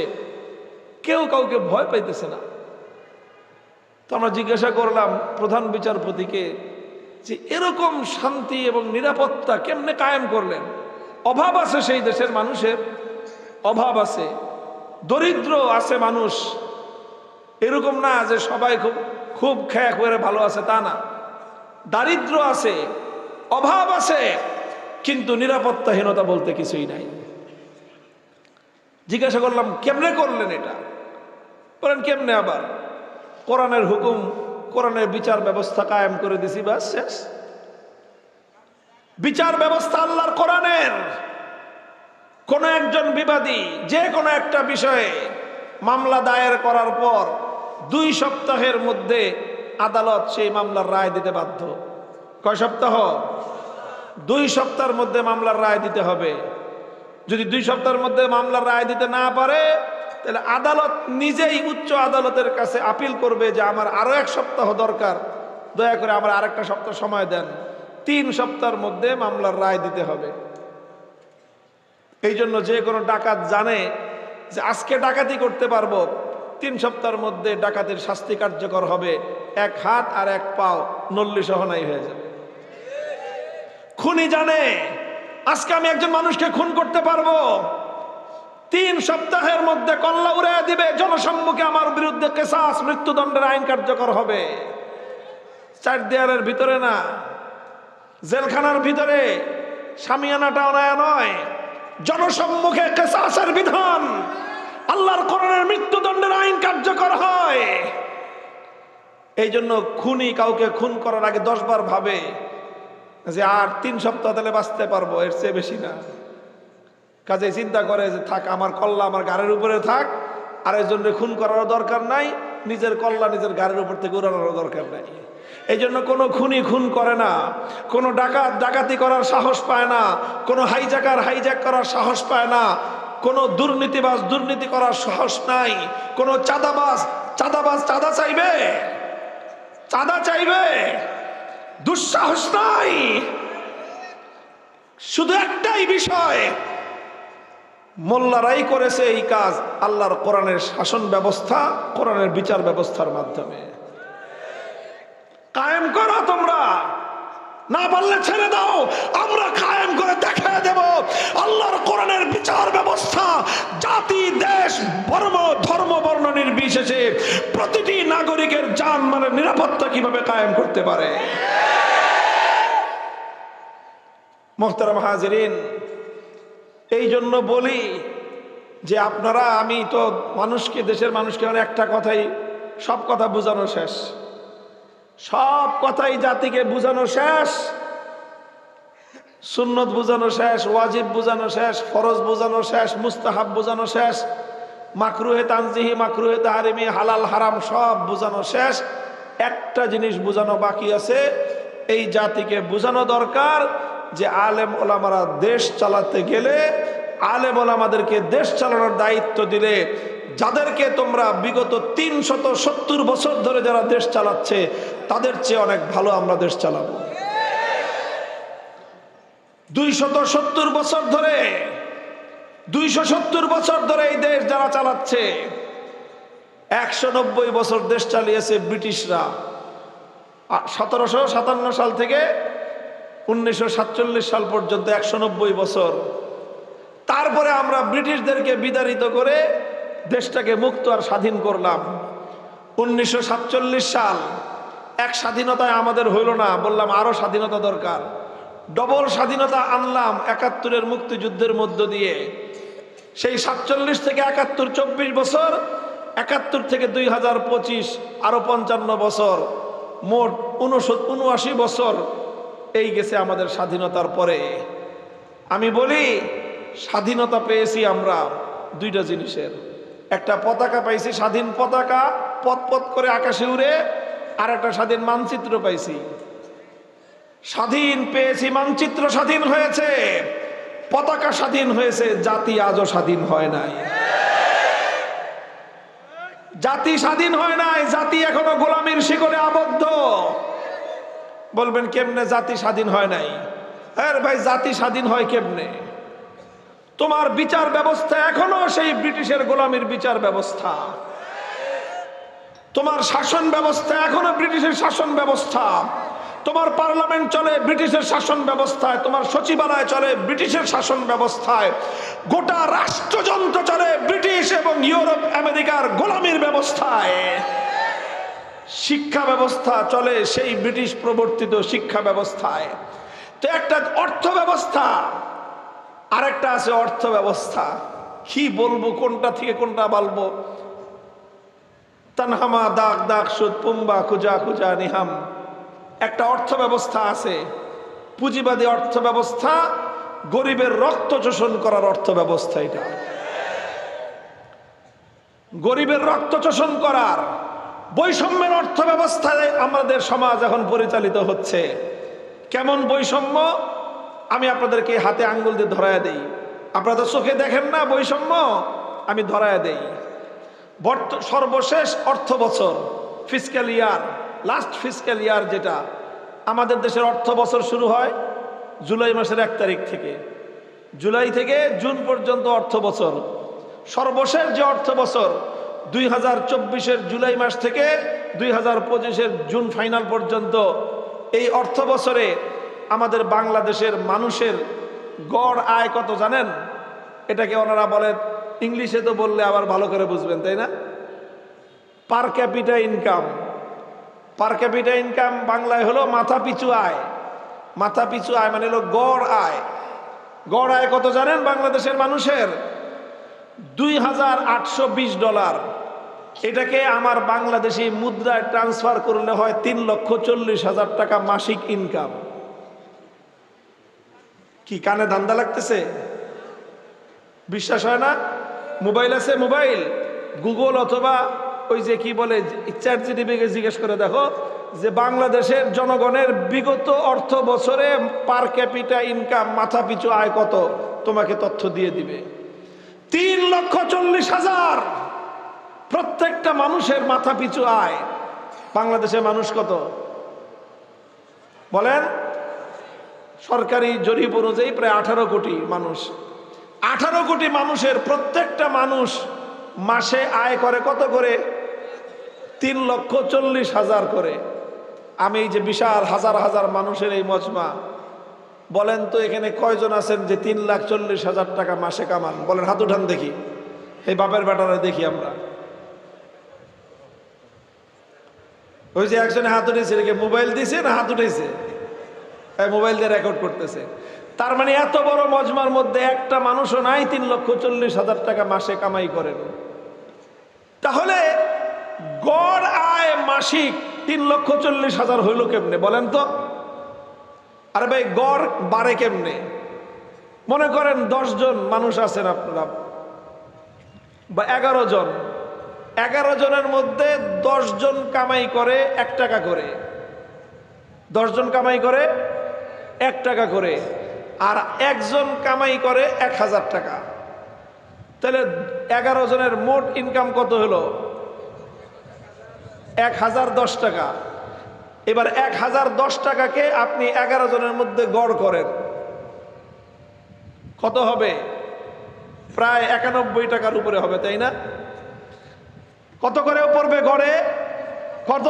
কেউ কাউকে ভয় পাইতেছে না। তো আমরা জিজ্ঞাসা করলাম প্রধান বিচারপতিকে যে এরকম শান্তি এবং নিরাপত্তা কেমনে কায়েম করলেন? অভাব আছে সেই দেশের মানুষের, অভাব আছে, দরিদ্র আছে মানুষ। এরকম না যে সবাই খুব খুব খেয়ে করে ভালো আছে, তা না। দারিদ্র আছে, অভাব আছে, কিন্তু নিরাপত্তাহীনতা বলতে কিছুই নাই। জিজ্ঞাসা করলাম কেমনে করলেন এটা? বলেন কেমনে? আবার কোরআনের হুকুম, কোরআনের বিচার ব্যবস্থা কায়েম করে দিছি, বাস শেষ। বিচার ব্যবস্থা আল্লাহর কোরআনের। কোন একজন বিবাদী যে কোনো একটা বিষয়ে মামলা দায়ের করার পর 2 সপ্তাহের মধ্যে আদালত সেই মামলার রায় দিতে বাধ্য। কয় সপ্তাহ? 2 সপ্তাহের মধ্যে মামলার রায় দিতে হবে। যদি 2 সপ্তাহের মধ্যে মামলার রায় দিতে না পারে, তাহলে আদালত নিজেই উচ্চ আদালতের কাছে আপিল করবে যে আমার আরো 1 সপ্তাহ দরকার, দয়া করে আমার আরেকটা সপ্তাহ সময় দেন। 3 সপ্তাহের মধ্যে মামলার রায় দিতে হবে। এই জন্য যে কোনো ডাকাত জানে যে আজকে ডাকাতি করতে পারবো, 3 সপ্তাহের মধ্যে ডাকাতির শাস্তি কার্যকর হবে, 1 হাত আর 1 পাও নল্লি সহ নাই হয়ে যাবে। খুনি জানে আজকে আমি একজন মানুষকে খুন করতে পারবো, 3 সপ্তাহের মধ্যে কল্লা উড়ে দিবে, জনসম্মুখে আমার বিরুদ্ধে কেসাস, মৃত্যুদণ্ডের আইন কার্যকর হবে। 4 দেয়ালের ভিতরে না, জেলখানার ভিতরে সামিয়ানাটাও নয়, জনসম্মুখে কেসাসের বিধান, আল্লাহর কোরআনের মৃত্যুদণ্ডের আইন কার্যকর হয়। এই জন্য খুনি কাউকে খুন করার আগে 10 বার ভাবে যে আর 3 সপ্তাহ তাহলে বাঁচতে পারবো, এর চেয়ে বেশি না। কাজে চিন্তা করে যে থাক, আমার কল্লা আমার গাড়ির উপরে থাক, আরেকজনকে খুন করারও দরকার নাই, নিজের কল্লা নিজের গাড়ির উপর থেকে উড়ানোরও দরকার নাই। এই জন্য কোনো খুনি খুন করে না, কোনো ডাকাত ডাকাতি করার সাহস পায় না, কোনো হাইজ্যাকার হাইজ্যাক করার সাহস পায় না, কোনো দুর্নীতিবাজ দুর্নীতি করার সাহস নাই, কোনো চাঁদাবাজ চাঁদা চাইবে দুঃসাহস নাই। শুধু একটাই বিষয়, মোল্লারাই করেছে এই কাজ, আল্লাহর কোরআনের শাসন ব্যবস্থা, কোরআনের বিচার ব্যবস্থার মাধ্যমে কায়েম করো। তোমরা না পারলে ছেড়ে দাও, আমরা কায়েম করে দেখিয়ে দেব আল্লাহর কোরআনের বিচার ব্যবস্থা জাতি, দেশ, ধর্ম, বর্ণ নির্বিশেষে প্রতিটি নাগরিকের জানমালের নিরাপত্তা কিভাবে কায়েম করতে পারে। মুহতারাম হাজিরিন, এই জন্য বলি যে আপনারা, আমি তো মানুষকে, দেশের মানুষকে একটা কথাই, সব কথা বোঝানো শেষ, সব কথাই জাতিকে বোঝানো শেষ, সুন্নত বোঝানো শেষ, ওয়াজিব বোঝানো শেষ, ফরজ বোঝানো শেষ, মুস্তাহাব বোঝানো শেষ। মাকরুহে তানজিহি, মাকরুহে তাহারিমি, হালাল হারাম সব বোঝানো শেষ। একটা জিনিস বোঝানো বাকি আছে, এই জাতিকে বোঝানো দরকার যে আলেম ওলামারা দেশ চালাতে গেলে, আলেম ওলামাদেরকে দেশ চালানোর দায়িত্ব দিলে, যাদেরকে তোমরা বিগত 370 বছর ধরে যারা দেশ চালাচ্ছে তাদের চেয়ে অনেক ভালো আমরা দেশ চালাবো। 270 বছর ধরে, 270 বছর ধরে এই দেশ যারা চালাচ্ছে, 190 বছর দেশ চালিয়েছে ব্রিটিশরা। 1757 সাল থেকে 1947 সাল পর্যন্ত 190 বছর। তারপরে আমরা ব্রিটিশদেরকে বিতাড়িত করে দেশটাকে মুক্ত আর স্বাধীন করলাম। 1947 সাল এক স্বাধীনতায় আমাদের হইল না, বললাম আরো স্বাধীনতা দরকার, ডবল স্বাধীনতা আনলাম 71-এর মুক্তিযুদ্ধের মধ্য দিয়ে। সেই 47 থেকে 71, 24 বছর, 71 থেকে 2025 আরো 55 বছর, মোট 79 বছর এই গেছে আমাদের স্বাধীনতার পরে। আমি বলি স্বাধীনতা পেয়েছি আমরা দুইটা জিনিসের, একটা পতাকা পাইছি, স্বাধীন পতাকা পথ পথ করে আকাশে উড়ে, আর একটা স্বাধীন মানচিত্র পাইছি। স্বাধীন পেয়েছি, মানচিত্র স্বাধীন হয়েছে, পতাকা স্বাধীন হয়েছে, জাতি আজও স্বাধীন হয় নাই। জাতি স্বাধীন হয় নাই, জাতি এখনো গোলামির শিকলে আবদ্ধ। বলবেন কেমনে জাতি স্বাধীন হয় নাই? আরে ভাই, জাতি স্বাধীন হয় কেমনে? তোমার বিচার ব্যবস্থা এখনো সেই ব্রিটিশের গোলামির বিচার ব্যবস্থা, তোমার শাসন ব্যবস্থা এখনো ব্রিটিশের শাসন ব্যবস্থা, তোমার পার্লামেন্ট চলে ব্রিটিশের শাসন ব্যবস্থায়, তোমার সচিবালয় চলে ব্রিটিশের শাসন ব্যবস্থায়, গোটা রাষ্ট্রযন্ত্র চলে ব্রিটিশ এবং ইউরোপ আমেরিকার গোলামির ব্যবস্থায়, শিক্ষা ব্যবস্থা চলে সেই ব্রিটিশ প্রবর্তিত শিক্ষা ব্যবস্থায়। তো একটা অর্থ ব্যবস্থা, আরেকটা আছে অর্থ ব্যবস্থা। কি বলবো, কোনটা থেকে কোনটা বলবো? তানহামা দাগ দাগ সুদ পুম্বা খুজা খুজা নিহাম। একটা অর্থ ব্যবস্থা আছে, পুঁজিবাদী অর্থ ব্যবস্থা, গরিবের রক্ত শোষণ করার অর্থ ব্যবস্থা। এটা গরিবের রক্ত শোষণ করার, বৈষম্যের অর্থ ব্যবস্থায় আমাদের সমাজ এখন পরিচালিত হচ্ছে। কেমন বৈষম্য? আমি আপনাদেরকে হাতে আঙ্গুল দিয়ে ধরায় দেই, আপনারা তো চোখে দেখেন না বৈষম্য, আমি ধরায় দেই। সর্বশেষ অর্থ বছর, ফিসক্যাল ইয়ার, লাস্ট ফিসক্যাল ইয়ার, যেটা আমাদের দেশের অর্থ বছর শুরু হয় জুলাই মাসের 1 তারিখ থেকে, জুলাই থেকে জুন পর্যন্ত অর্থ বছর। সর্বশেষ যে অর্থ বছর 2024-এর জুলাই মাস থেকে 2025-এর জুন ফাইনাল পর্যন্ত, এই অর্থ বছরে আমাদের বাংলাদেশের মানুষের গড় আয় কত জানেন? এটাকে ওনারা বলেন, ইংলিশে তো বললে আবার ভালো করে বুঝবেন, তাই না? পার ক্যাপিটা ইনকাম। পার ক্যাপিটা ইনকাম বাংলায় হলো মাথা পিছু আয়। মাথা পিছু আয় মানে হলো গড় আয়। গড় আয় কত জানেন বাংলাদেশের মানুষের? $2,820। এটাকে আমার বাংলাদেশি মুদ্রায় ট্রান্সফার করলে হয় 3,40,000 টাকা মাসিক ইনকাম। কি কানে ধান্দা লাগতেছে? বিশ্বাস হয় না? মোবাইল আছে, মোবাইল, গুগল অথবা ওই যে কি বলে চ্যাটজিপিটিকে জিজ্ঞেস করে দেখো যে বাংলাদেশের জনগণের বিগত অর্থ বছরে পার ক্যাপিটা ইনকাম, মাথা পিছু আয় কত, তোমাকে তথ্য দিয়ে দিবে। 3,40,000 প্রত্যেকটা মানুষের মাথা পিছু আয়। বাংলাদেশের মানুষ কত বলেন? সরকারি জরিপ অনুযায়ী প্রায় 18 কোটি মানুষ। 18 কোটি মানুষের প্রত্যেকটা মানুষ মাসে আয় করে কত করে? 3,40,000 করে। আমি এই যে বিশাল হাজার হাজার মানুষের এই মজমা, বলেন তো এখানে কয়জন আছেন যে 3,40,000 টাকা মাসে কামান? বলেন, হাত উঠান দেখি। এই বাপের বেটারা দেখি আমরা। ওই যে একজনে হাত উঠেছে, মোবাইল দিয়েছে না হাত উঠেছে? মোবাইল দিয়ে রেকর্ড করতেছে। তার মানে এত বড় মজমার মধ্যে একটা মানুষও নাই 3,40,000 টাকা মাসে কামাই করেন। তাহলে গড় আয় মাসিক 3,40,000 হইল কেমনে বলেন তো? আরে ভাই, গড় বাড়ে কেমনে? মনে করেন 10 জন মানুষ আছেন আপনারা, বা 11 জন, 11 জনের মধ্যে 10 জন কামাই করে 1 টাকা করে, 10 জন কামাই করে 1 টাকা করে, আর একজন কামাই করে 1000 টাকা। তাহলে 11 জনের মোট ইনকাম কত হলো? 1010 টাকা। এবার 1010 টাকাকে আপনি 11 জনের মধ্যে গড় করেন, কত হবে? প্রায় 91 টাকার উপরে হবে, তাই না? কত করে পড়বে গড়ে? কত?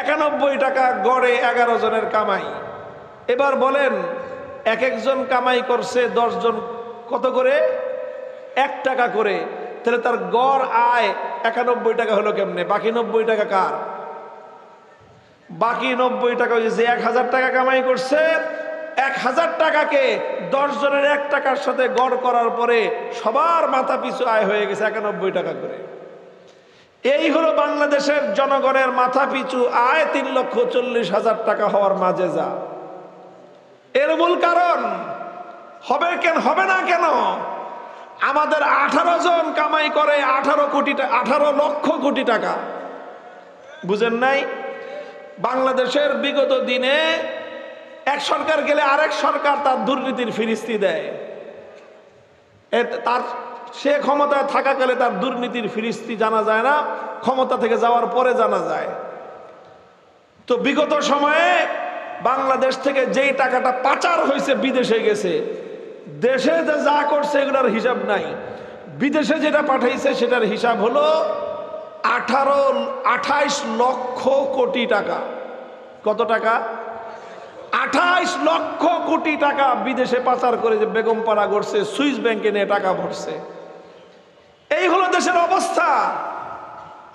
91 টাকা গড়ে 11 জনের কামাই। এবার বলেন, এক একজন কামাই করছে 10 জন কত করে? 1 টাকা করে। তাহলে তার গড় আয় 91 টাকা হলো কেমনে? বাকি 90 টাকা কার? বাকি 90 টাকা যে 1000 টাকা কামাই করছে, 1000 টাকাকে 10 জনের 1 টাকার সাথে গড় করার পরে সবার মাথা পিছু আয় হয়ে গেছে 91 টাকা করে। এই হলো বাংলাদেশের জনগণের মাথা পিছু আয় 3,40,000 টাকা হওয়ার মাঝে যা। এর মূল কারণ হবে কেন? হবে না কেন? আমাদের 18 জন কামাই করে 18 লক্ষ কোটি টাকা। বুঝেন নাই? বাংলাদেশের বিগত দিনে এক সরকার গেলে আরেক সরকার তার দুর্নীতির ফিরিস্তি দেয়। তার সে ক্ষমতায় থাকাকালে তার দুর্নীতির ফিরিস্তি জানা যায় না, ক্ষমতা থেকে যাওয়ার পরে জানা যায়। তো বিগত সময়ে বাংলাদেশ থেকে যেই টাকাটা পাচার হয়েছে বিদেশে গেছে, দেশে যা করছে এগুলোর হিসাব নাই, বিদেশে যেটা পাঠাইছে সেটার হিসাব হলো 28 লক্ষ কোটি টাকা। কত টাকা? 28 লক্ষ কোটি টাকা বিদেশে পাচার করে যে বেগমপাড়া করছে, সুইস ব্যাংকে নিয়ে টাকা ভরছে। এই হলো দেশের অবস্থা।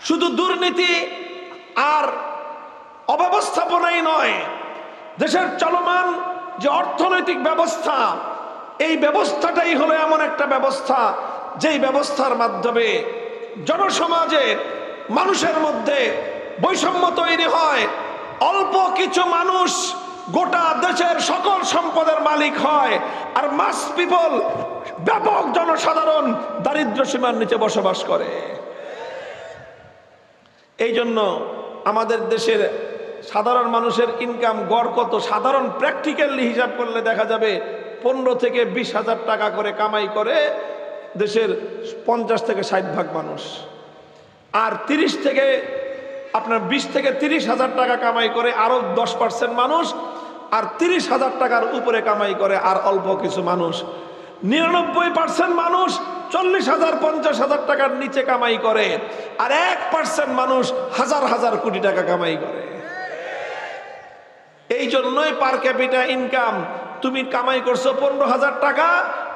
শুধু দুর্নীতি আর অব্যবস্থাপনাই নয়, দেশের চলমান যে অর্থনৈতিক ব্যবস্থা, এই ব্যবস্থাটাই হলো এমন একটা ব্যবস্থা যেই ব্যবস্থার মাধ্যমে জনসমাজে মানুষের মধ্যে বৈষম্য তৈরি হয়। অল্প কিছু মানুষ গোটা দেশের সকল সম্পদের মালিক হয়, আর মাস পিপল, ব্যাপক জনসাধারণ দারিদ্র্য সীমার নিচে বসবাস করে। এই জন্য আমাদের দেশের সাধারণ মানুষের ইনকাম গড় কত? সাধারণ প্র্যাকটিক্যালি হিসাব করলে দেখা যাবে 15 থেকে 20,000 টাকা করে কামাই করে দেশের 50 থেকে 60 ভাগ মানুষ, আর 20 থেকে 30,000 টাকা কামাই করে আরো 10% মানুষ, আর 30,000 টাকার উপরে কামাই করে আর অল্প কিছু মানুষ। 99% মানুষ 40,000 50,000 টাকার নিচে কামাই করে, আর 1% মানুষ হাজার হাজার কোটি টাকা কামাই করে। এই জন্যই পার ক্যাপিটা ইনকাম, তুমি কামাই করছো 15,000 টাকা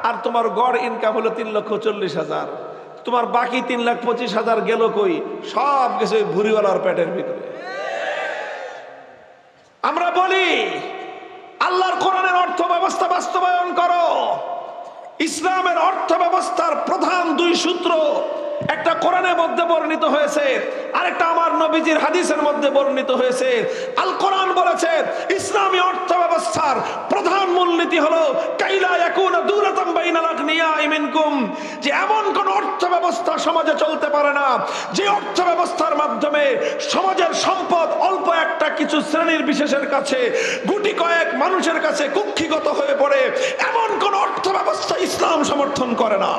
আর তোমার গড় ইনকাম হলো 3,40,000, তোমার বাকি 3,25,000 গেল কই? সব কিছু ভুরিওয়ালার পেটের ভিতরে। আমরা বলি আল্লাহর কোরআনের অর্থ ব্যবস্থা বাস্তবায়ন করো। ইসলামের অর্থ ব্যবস্থার প্রধান 2 সূত্র, একটা কোরআনের মধ্যে বর্ণিত হয়েছে, আরেকটা আমার নবীজির হাদিসের মধ্যে বর্ণিত হয়েছে। আল কোরআন বলেছে ইসলামী অর্থ ব্যবস্থার প্রধান মূলনীতি হলো কাইলা ইয়াকুনা দুলাতাম বাইনাল আগনিয়াই মিনকুম, যে এমন কোন অর্থ ব্যবস্থা সমাজে চলতে পারে না যে অর্থ ব্যবস্থার মাধ্যমে সমাজের সম্পদ অল্প একটা কিছু শ্রেণীর বিশেষের কাছে, গুটি কয়েক মানুষের কাছে কুক্ষিগত হয়ে পড়ে। এমন কোন অর্থ ব্যবস্থা ইসলাম সমর্থন করে না।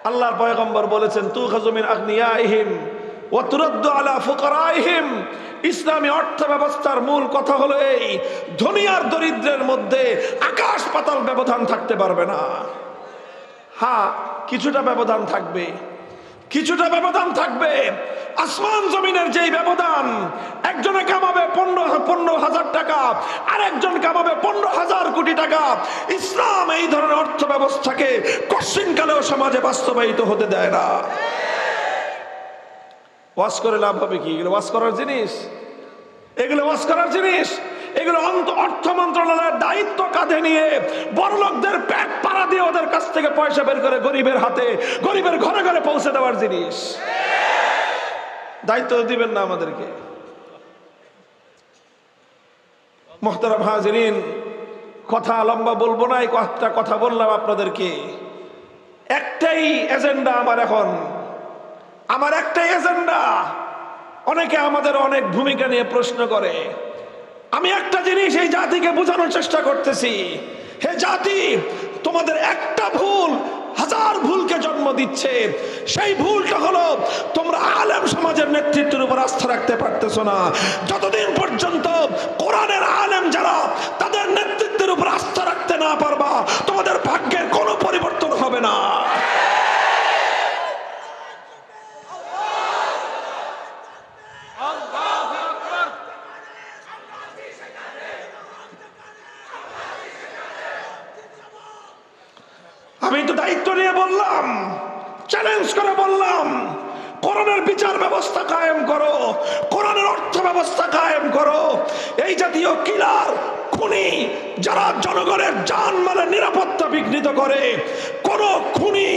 আল্লাহর পয়গম্বর বলেছেন তুখাযু মিন আগনিয়াইহিম ওয়া তুরাদ্দু আলা ফুকারাইহিম। ইসলামী অর্থ ব্যবস্থার মূল কথা হলো এই, ধনী আর দরিদ্রের মধ্যে আকাশ পাতাল ব্যবধান থাকতে পারবে না। হ্যাঁ, কিছুটা ব্যবধান থাকবে, কিছুটা ব্যবধান থাকবে। আসমান জমিনের যেই ব্যবধান, একজনে কামাবে 15,000 টাকা, আর একজন কামাবে 15,000 কোটি টাকা, ইসলাম এই ধরনের অর্থ ব্যবস্থাকে কশিনকালেও সমাজে বাস্তবায়িত হতে দেয় না। ওয়াজ করে লাভ হবে কি? এগুলো ওয়াজ করার জিনিস? এগুলো ওয়াজ করার জিনিস? এগুলো অর্থ মন্ত্রণালয়ের দায়িত্ব কাঁধে নিয়ে বড়লোকদের পেট পাড়া দিয়ে ওদের কাছ থেকে পয়সা বের করে গরিবের হাতে, গরিবের ঘরে ঘরে পৌঁছে দেওয়ার জিনিস। দায়িত্ব দিবেন না আমাদেরকে? মুহতারাম হাজিরিন, কথা লম্বা বলবো না, একটা কথা বললাম আপনাদেরকে। একটাই এজেন্ডা আমার একটাই এজেন্ডা। অনেকে আমাদের অনেক ভূমিকা নিয়ে প্রশ্ন করে। আমি একটা জিনিস এই জাতিকে বোঝানোর চেষ্টা করতেছি, হে জাতি, তোমাদের একটা ভুল হাজার ভুলকে জন্ম দিচ্ছে। সেই ভুলটা হলো তোমরা আলেম সমাজের নেতৃত্বের উপর আস্থা রাখতে পারতেছো না। যতদিন পর্যন্ত কোরআনের আলেম যারা তাদের নেতৃত্বের উপর আস্থা রাখতে না পারবা, তোমাদের ভাগ্যের কোনো পরিবর্তন হবে না। আমি তো দায়িত্ব নিয়ে বললাম, চ্যালেঞ্জ করে বললাম, কোরআনের বিচার ব্যবস্থা কায়েম করো, কোরআনের অর্থ ব্যবস্থা কায়েম করো। এই জাতীয় কিলার খুনি যারা জনগণের জানমালের নিরাপত্তা বিঘ্নিত করে, কোন খুনি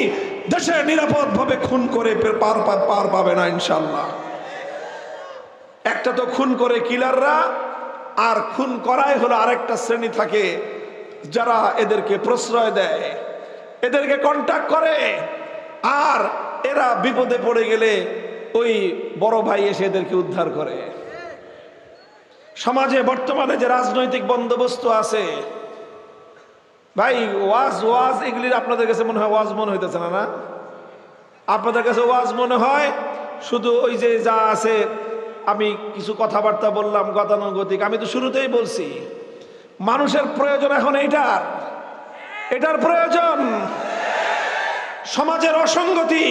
দেশে নিরাপদ ভাবে খুন করে পার পাবে না ইনশাল্লাহ। একটা তো খুন করে কিলাররা, আর খুন করাই হলো আরেকটা শ্রেণী থাকে যারা এদেরকে প্রশ্রয় দেয়, এদেরকে কন্ট্যাক্ট করে, আর এরা বিপদে পড়ে গেলে ওই বড় ভাই এসে এদেরকে উদ্ধার করে। সমাজে বর্তমানে যে রাজনৈতিক বন্দোবস্ত আছে ভাই, ওয়াজ এগুলির আপনাদের কাছে মনে হয় ওয়াজ মনে হইতেছে না? আপনাদের কাছে ওয়াজ মনে হয় শুধু ওই যে যা আছে, আমি কিছু কথাবার্তা বললাম গতানুগতিক। আমি তো শুরুতেই বলছি, মানুষের প্রয়োজন এখন এটার প্রয়োজন। সমাজের অসঙ্গতি,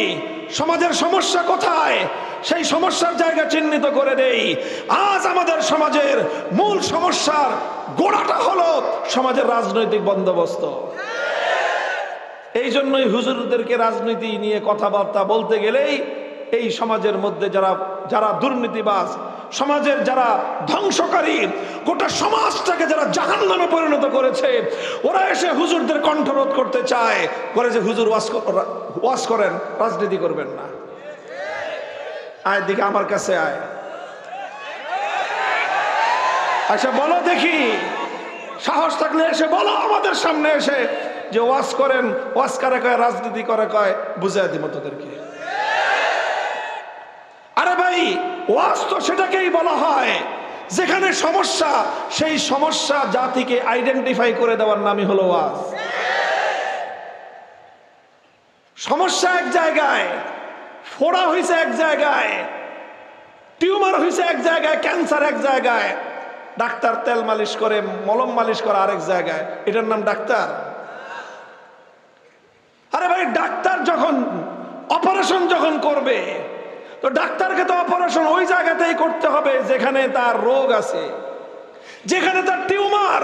সমাজের সমস্যা কোথায়, সেই সমস্যার জায়গা চিহ্নিত করে দেই। আজ আমাদের সমাজের মূল সমস্যার গোড়াটা হলো সমাজের রাজনৈতিক বন্দোবস্ত। এই জন্যই হুজুরদেরকে রাজনীতি নিয়ে কথাবার্তা বলতে গেলেই এই সমাজের মধ্যে যারা দুর্নীতিবাজ, সমাজের যারা ধ্বংসকারী, গোটা সমাজটাকে যারা জাহান্নামে পরিণত করেছে, ওরা এসে হুজুরদের কণ্ঠরোধ করতে চায়, করে যে হুজুর ওয়াজ করেন, রাজনীতি করবেন না। আয় দিকে আমার কাছে আয়, আচ্ছা বলো দেখি, সাহস থাকলে এসে বলো আমাদের সামনে এসে যে ওয়াজ করেন, ওয়াজ কারে কয়, রাজনীতি করে কয়, বুঝাই দিব তোদেরকে। আরে ভাই, ওয়াজ তো সেটাকেই বলা হয় যেখানে সমস্যা, সেই সমস্যা জাতিকে আইডেন্টিফাই করে দেওয়ার নামই হলো ওয়াজ। সমস্যা এক জায়গায়, ফোড়া হয়েছে এক জায়গায়, টিউমার হয়েছে এক জায়গায়, ক্যান্সার এক জায়গায়, ডাক্তার তেল মালিশ করে, মলম মালিশ করে আরেক জায়গায়, এটার নাম ডাক্তার? আরে ভাই, ডাক্তার যখন অপারেশন করবে, তো ডাক্তারকে তো অপারেশন ওই জায়গাতেই করতে হবে যেখানে তার রোগ আছে, যেখানে তার টিউমার,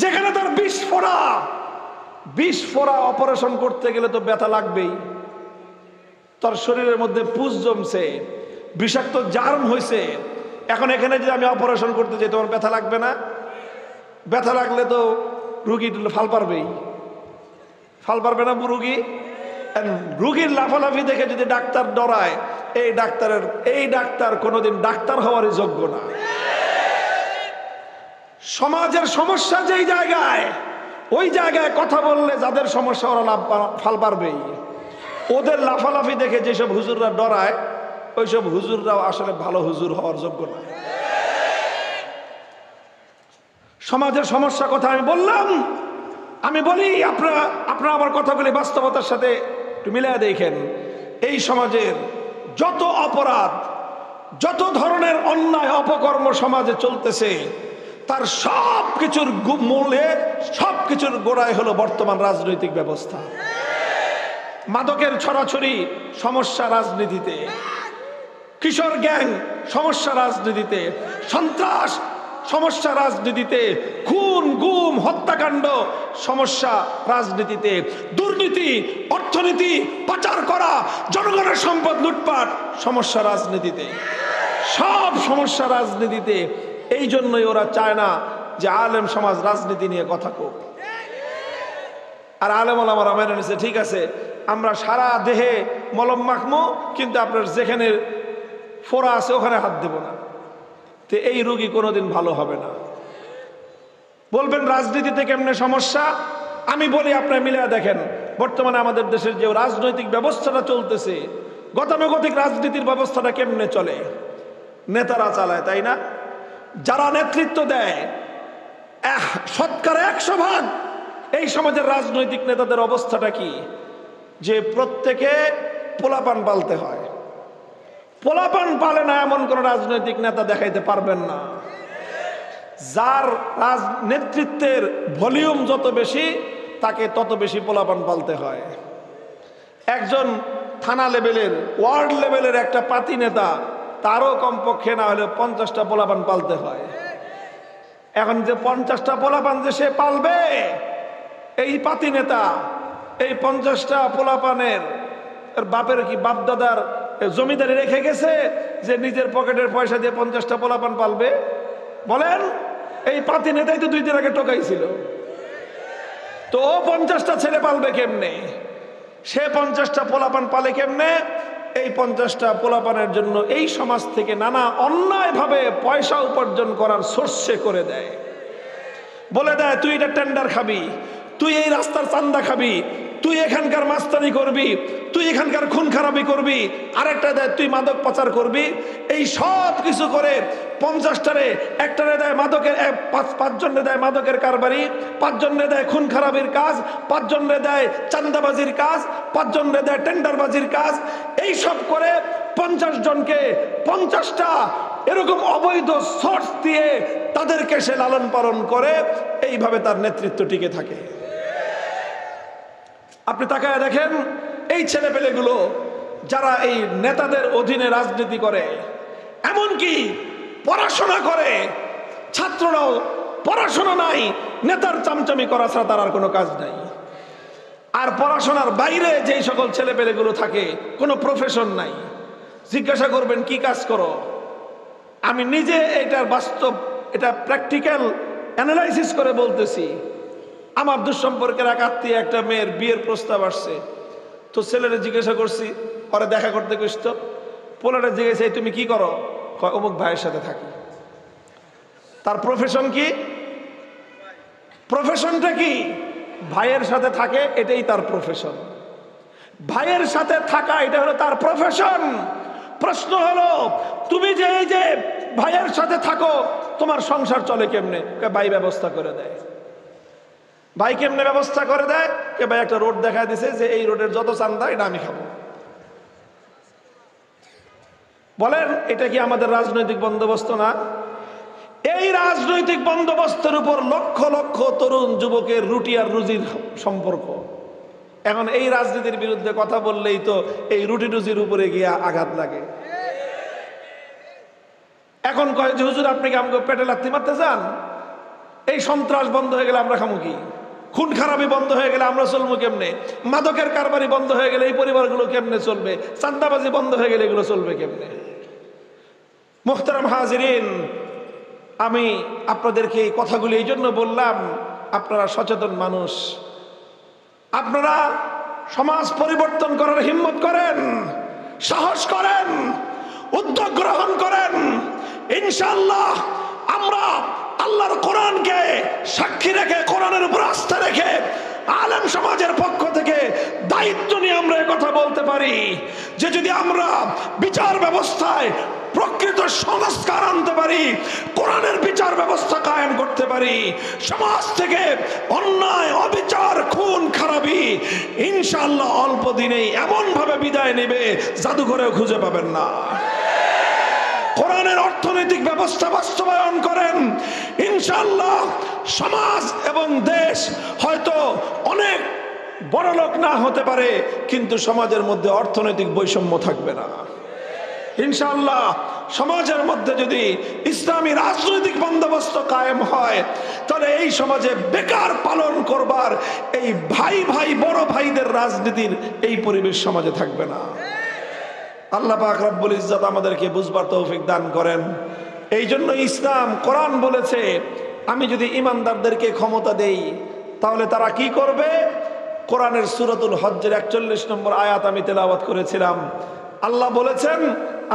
যেখানে তার বিষ ফোড়া অপারেশন করতে গেলে তো ব্যথা লাগবেই। তার শরীরের মধ্যে পুষ জমছে, বিষাক্ত জার্ম হয়েছে, এখন এখানে যদি আমি অপারেশন করতে যাই, তোমার ব্যথা লাগবে না? ব্যথা লাগলে তো রুগী ফাল পারবে না রুগী। রুগীর লাফালাফি দেখে যদি ডাক্তার ডরায়, এই ডাক্তার কোনোদিন ডাক্তার হওয়ারই যোগ্য না। সমাজের সমস্যা যেই জায়গায়, ওই জায়গায় কথা বললে যাদের সমস্যা ওরা ফাল পারবেই। ওদের লাফালাফি দেখে যেসব হুজুররা ডরায়, ওইসব হুজুররাও আসলে ভালো হুজুর হওয়ার যোগ্য না। সমাজের সমস্যা কথা আমি বললাম, আমি বলি আপনারা আমার কথাগুলি বাস্তবতার সাথে একটু মিলিয়ে দেখেন। এই সমাজের যত অপরাধ, যত ধরনের অন্যায় অপকর্ম সমাজে চলতেছে, তার সব কিছুর মূলে, সব কিছুর গোড়ায় হলো বর্তমান রাজনৈতিক ব্যবস্থা। মাদকের ছড়াছড়ি সমস্যা রাজনীতিতে, কিশোর গ্যাং সমস্যা রাজনীতিতে, সন্ত্রাস সমস্যা রাজনীতিতে, খুন গুম হত্যাকাণ্ড সমস্যা রাজনীতিতে, দুর্নীতি, অর্থনীতি পাচার করা, জনগণের সম্পদ লুটপাট সমস্যা রাজনীতিতে, সব সমস্যা রাজনীতিতে। এই জন্যই ওরা চায় না যে আলেম সমাজ রাজনীতি নিয়ে কথা কোক। আর আলেম ওলামারা মেনে নিছে, ঠিক আছে আমরা সারা দেহে মলম মাখমো, কিন্তু আপনার যেখানে ফোড়া আছে ওখানে হাত দেব না। তো এই রোগী কোনোদিন ভালো হবে না। বলবেন রাজনীতিতে কেমনে সমস্যা, আমি বলি আপনারা মিলিয়ে দেখেন। বর্তমানে আমাদের দেশের যে রাজনৈতিক ব্যবস্থাটা চলতেছে, গতানুগতিক রাজনীতির ব্যবস্থাটা কেমনে চলে? নেতারা চালায়, তাই না? যারা নেতৃত্ব দেয়, শতকরা 100% এই সমাজের রাজনৈতিক নেতাদের অবস্থাটা কি? যে প্রত্যেকে পোলাপান পালতে হয়। পোলাপান পালে না এমন কোন রাজনৈতিক নেতা দেখাইতে পারবেন না। যার নেতৃত্বের ভলিউম যত বেশি, তাকে তত বেশি পোলাপান পালতে হয়। একজন থানা লেভেলের, ওয়ার্ড লেভেলের একটা পাতি নেতা, তারও কমপক্ষে না হলে 50টা পোলাপান পালতে হয়। এখন যে 50টা পোলাপান যে সে পালবে, এই পাতি নেতা এই 50টা পোলাপানের বাপের কি বাপ দাদার জমিদারি রেখে গেছে যে নিজের পকেটের পয়সা দিয়ে 50টা পোলাপান পালবে? বলেন, এই পাতি নেতাই তো 2 দিন আগে টোকাইছিল। তো ও 50টা ছেলে পালবে কেমনে? সে 50টা পোলাপান পালে কেমনে? এই 50টা পোলাপানের জন্য এই সমাজ থেকে নানা অন্যায়ভাবে পয়সা উপার্জন করার সোর্সে করে দেয়। বলে দেয়, তুই এটা টেন্ডার খাবি, তুই এই রাস্তার চান্দা খাবি, তুই এখানকার মাস্তানি করবি, তুই এখানকার খুন খারাপি করবি, আরেকটা দেয় তুই মাদক পাচার করবি। এই সব কিছু করে 50টারে একটারে দেয় মাদকের, 5 জনে দেয় মাদকের কারবারি, 5 জনে দেয় খুন খারাপির কাজ, 5 জনে দেয় চান্দাবাজির কাজ, 5 জনে দেয় টেন্ডারবাজির কাজ। এই সব করে 50 জনকে 50টা এরকম অবৈধ সোর্স দিয়ে তাদেরকে সে লালন পালন করে। এইভাবে তার নেতৃত্ব টিকে থাকে। আপনি তাকায় দেখেন, এই ছেলেপেলেগুলো যারা এই নেতাদের অধীনে রাজনীতি করে, এমনকি পড়াশোনা করে, ছাত্ররাও পড়াশোনা নাই, নেতার চামচামি করা ছাড়া তার আর কোনো কাজ নাই। আর পড়াশোনার বাইরে যেই সকল ছেলেপেলেগুলো থাকে, কোনো প্রফেশন নাই। জিজ্ঞাসা করবেন কি কাজ করো? আমি নিজে এটার বাস্তব, এটা প্র্যাকটিক্যাল অ্যানালাইসিস করে বলতেছি। আমার দুঃসম্পর্কের এক আত্মীয় একটা মেয়ের বিয়ের প্রস্তাব আসছে, তো ছেলেরা জিজ্ঞাসা করছি, পরে দেখা করতে গেছি, তো পোলাটা জিজ্ঞেস, তুমি কি করো? অমুক ভাইয়ের সাথে থাকি। তার প্রফেশন কি? প্রফেশনটা কি? ভাইয়ের সাথে থাকে, এটাই তার প্রফেশন। ভাইয়ের সাথে থাকা এটা হলো তার প্রফেশন। প্রশ্ন হলো, তুমি যে এই যে ভাইয়ের সাথে থাকো, তোমার সংসার চলে কেমনে? ভাই ব্যবস্থা করে দেয়। ভাই কেমনে ব্যবস্থা করে দেয়? ভাই একটা রোড দেখা দিছে যে এই রোডের যত চান্দা এটা আমি খাবো। বলেন, এটা কি আমাদের রাজনৈতিক বন্দোবস্ত না? এই রাজনৈতিক বন্দোবস্তের উপর লক্ষ লক্ষ তরুণ যুবকের রুটি আর রুজির সম্পর্ক। এখন এই রাজনীতির বিরুদ্ধে কথা বললেই তো এই রুটি রুজির উপরে গিয়ে আঘাত লাগে। এখন কয় যে হুজুর, আপনি কি আমাকে পেটে লাথি মারতে চান? এই সন্ত্রাস বন্ধ হয়ে গেলে আমরা খামু কি? খুন খারাপি বন্ধ হয়ে গেলে আমরা চলবো কেমনে? মাদকের কারবারি বন্ধ হয়ে গেলে এই পরিবারগুলো কেমনে চলবে? চান্দাবাজি বন্ধ হয়ে গেলে এগুলো চলবে কেমনে? মুহতারাম হাজিরিন, আমি আপনাদেরকে এই কথাগুলি এই জন্য বললাম, আপনারা সচেতন মানুষ, আপনারা সমাজ পরিবর্তন করার হিম্মত করেন, সাহস করেন, উদ্যোগ গ্রহণ করেন। ইনশাআল্লাহ আমরা আল্লাহর কোরআনকে সাক্ষী রেখে, কোরআনের উপর আস্থা রেখে আলেম সমাজের পক্ষ থেকে দায়িত্ব নিয়ে আমরা কথা বলতে পারি যে যদি আমরা বিচার ব্যবস্থায় প্রকৃত সংস্কার আনতে পারি, কোরআনের বিচার ব্যবস্থা কায়েম করতে পারি, সমাজ থেকে অন্যায়, অবিচার, খুন খারাপি ইনশাআল্লাহ অল্প দিনেই এমন ভাবে বিদায় নেবে জাদুঘরেও খুঁজে পাবেন না। কোরআনের অর্থনৈতিক ব্যবস্থা বাস্তবায়ন করেন, ইনশাআল্লাহ সমাজ এবং দেশ হয়তো অনেক বড়লোক না হতে পারে, কিন্তু সমাজের মধ্যে অর্থনৈতিক বৈষম্য থাকবে না। ইনশাআল্লাহ সমাজের মধ্যে যদি ইসলামী রাজনৈতিক বন্দোবস্ত কায়েম হয়, তাহলে এই সমাজে বেকার পালন করবার এই ভাই ভাই বড় ভাইদের রাজনীতির এই পরিবেশ সমাজে থাকবে না। আল্লাহ পাক রব্বুল ইজ্জত আমাদেরকে বুঝবার তৌফিক দান করেন। এই জন্য ইসলাম, কোরআন বলেছে, আমি যদি ইমানদারদেরকে ক্ষমতা দেই তাহলে তারা কি করবে? কোরআনের সূরাতুল হজ্জের 41 নম্বর আয়াত আমি তেলাওয়াত করেছিলাম। আল্লাহ বলেছেন,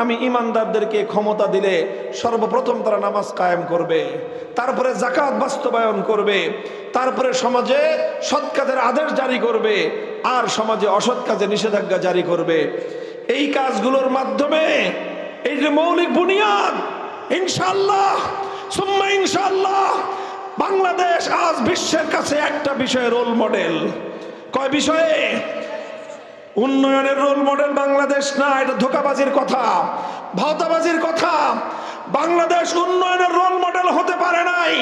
আমি ইমানদারদেরকে ক্ষমতা দিলে সর্বপ্রথম তারা নামাজ কায়েম করবে, তারপরে যাকাত বাস্তবায়ন করবে, তারপরে সমাজে সৎ কাজের আদেশ জারি করবে, আর সমাজে অসৎ কাজে নিষেধাজ্ঞা জারি করবে। এই কাজগুলোর মাধ্যমে এই যে মৌলিক বুনিয়াদ, ইনশাআল্লাহ সুম্মা ইনশাআল্লাহ বাংলাদেশ আজ বিশ্বের কাছে একটা বিষয়ে রোল মডেল। কয় বিষয়ে? উন্নয়নের রোল মডেল বাংলাদেশ না, এটা ধোঁকাবাজির কথা, ভাওতাবাজির কথা। বাংলাদেশ উন্নয়নের রোল মডেল হতে পারে নাই,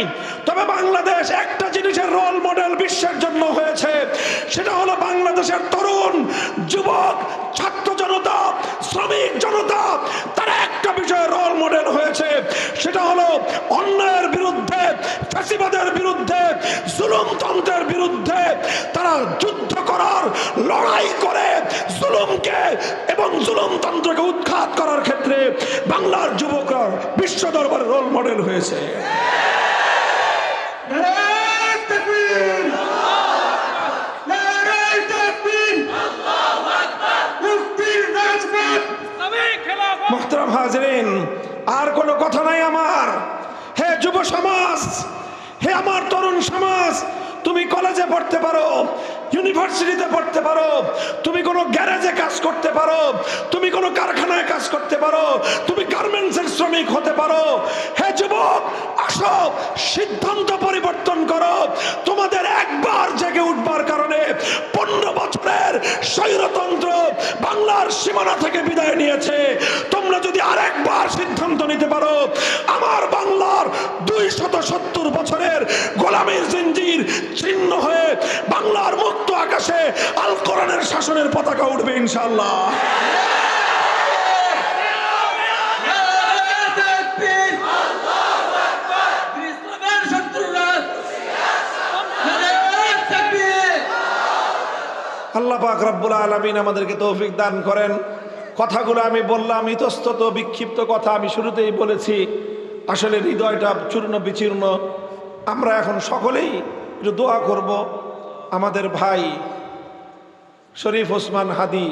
তবে বাংলাদেশ একটা জিনিসের রোল মডেল বিশ্বের জন্য হয়েছে, সেটা হলো বাংলাদেশের তরুণ যুবক ছাত্র জনতা শ্রমিক জনতা তারা একটা বিষয়ে রোল মডেল হয়েছে, সেটা হলো অন্যায়ের বিরুদ্ধে, ফ্যাসিবাদের বিরুদ্ধে, জুলুমতন্ত্রের বিরুদ্ধে তারা যুদ্ধ করার, লড়াই করে জুলুমকে এবং জুলুমতন্ত্রকে উৎখাত করার ক্ষেত্রে বাংলার যুবকরা বিশ্ব দরবারে রোল মডেল হয়েছে। মুহতারাম হাজিরিন, আর কোনো কথা নাই আমার। হে যুব সমাজ, হে আমার তরুণ সমাজ, তুমি কলেজে পড়তে পারো, ইউনিভার্সিটিতে পড়তে পারো, তুমি কোনো গ্যারেজে কাজ করতে পারো, তুমি কোনো কারখানায় কাজ করতে পারো, তুমি গার্মেন্টসের শ্রমিক হতে পারো। হে যুবক, আসো সিদ্ধান্ত পরিবর্তন করো। তোমাদের একবার জেগে উঠবার কারণে 15 বছরের স্বৈরতন্ত্র বাংলার সীমানা থেকে বিদায় নিয়েছে। তোমরা যদি আরেকবার সিদ্ধান্ত নিতে পারো, আমার বাংলার 270 বছরের গোলামীর জিঞ্জির ছিন্ন হয়ে বাংলার মুক্ত আকাশে আল কোরআনের শাসনের পতাকা উঠবে ইনশাআল্লাহ। আল্লাহ পাক রব্বুল আলামিন আমাদেরকে তৌফিক দান করেন। কথাগুলো আমি বললাম ইতস্তত বিক্ষিপ্ত কথা, আমি শুরুতেই বলেছি, আসলে হৃদয়টা চূর্ণ বিচূর্ণ। আমরা এখন সকলেই একটু দোয়া করব। আমাদের ভাই শরীফ ওসমান হাদি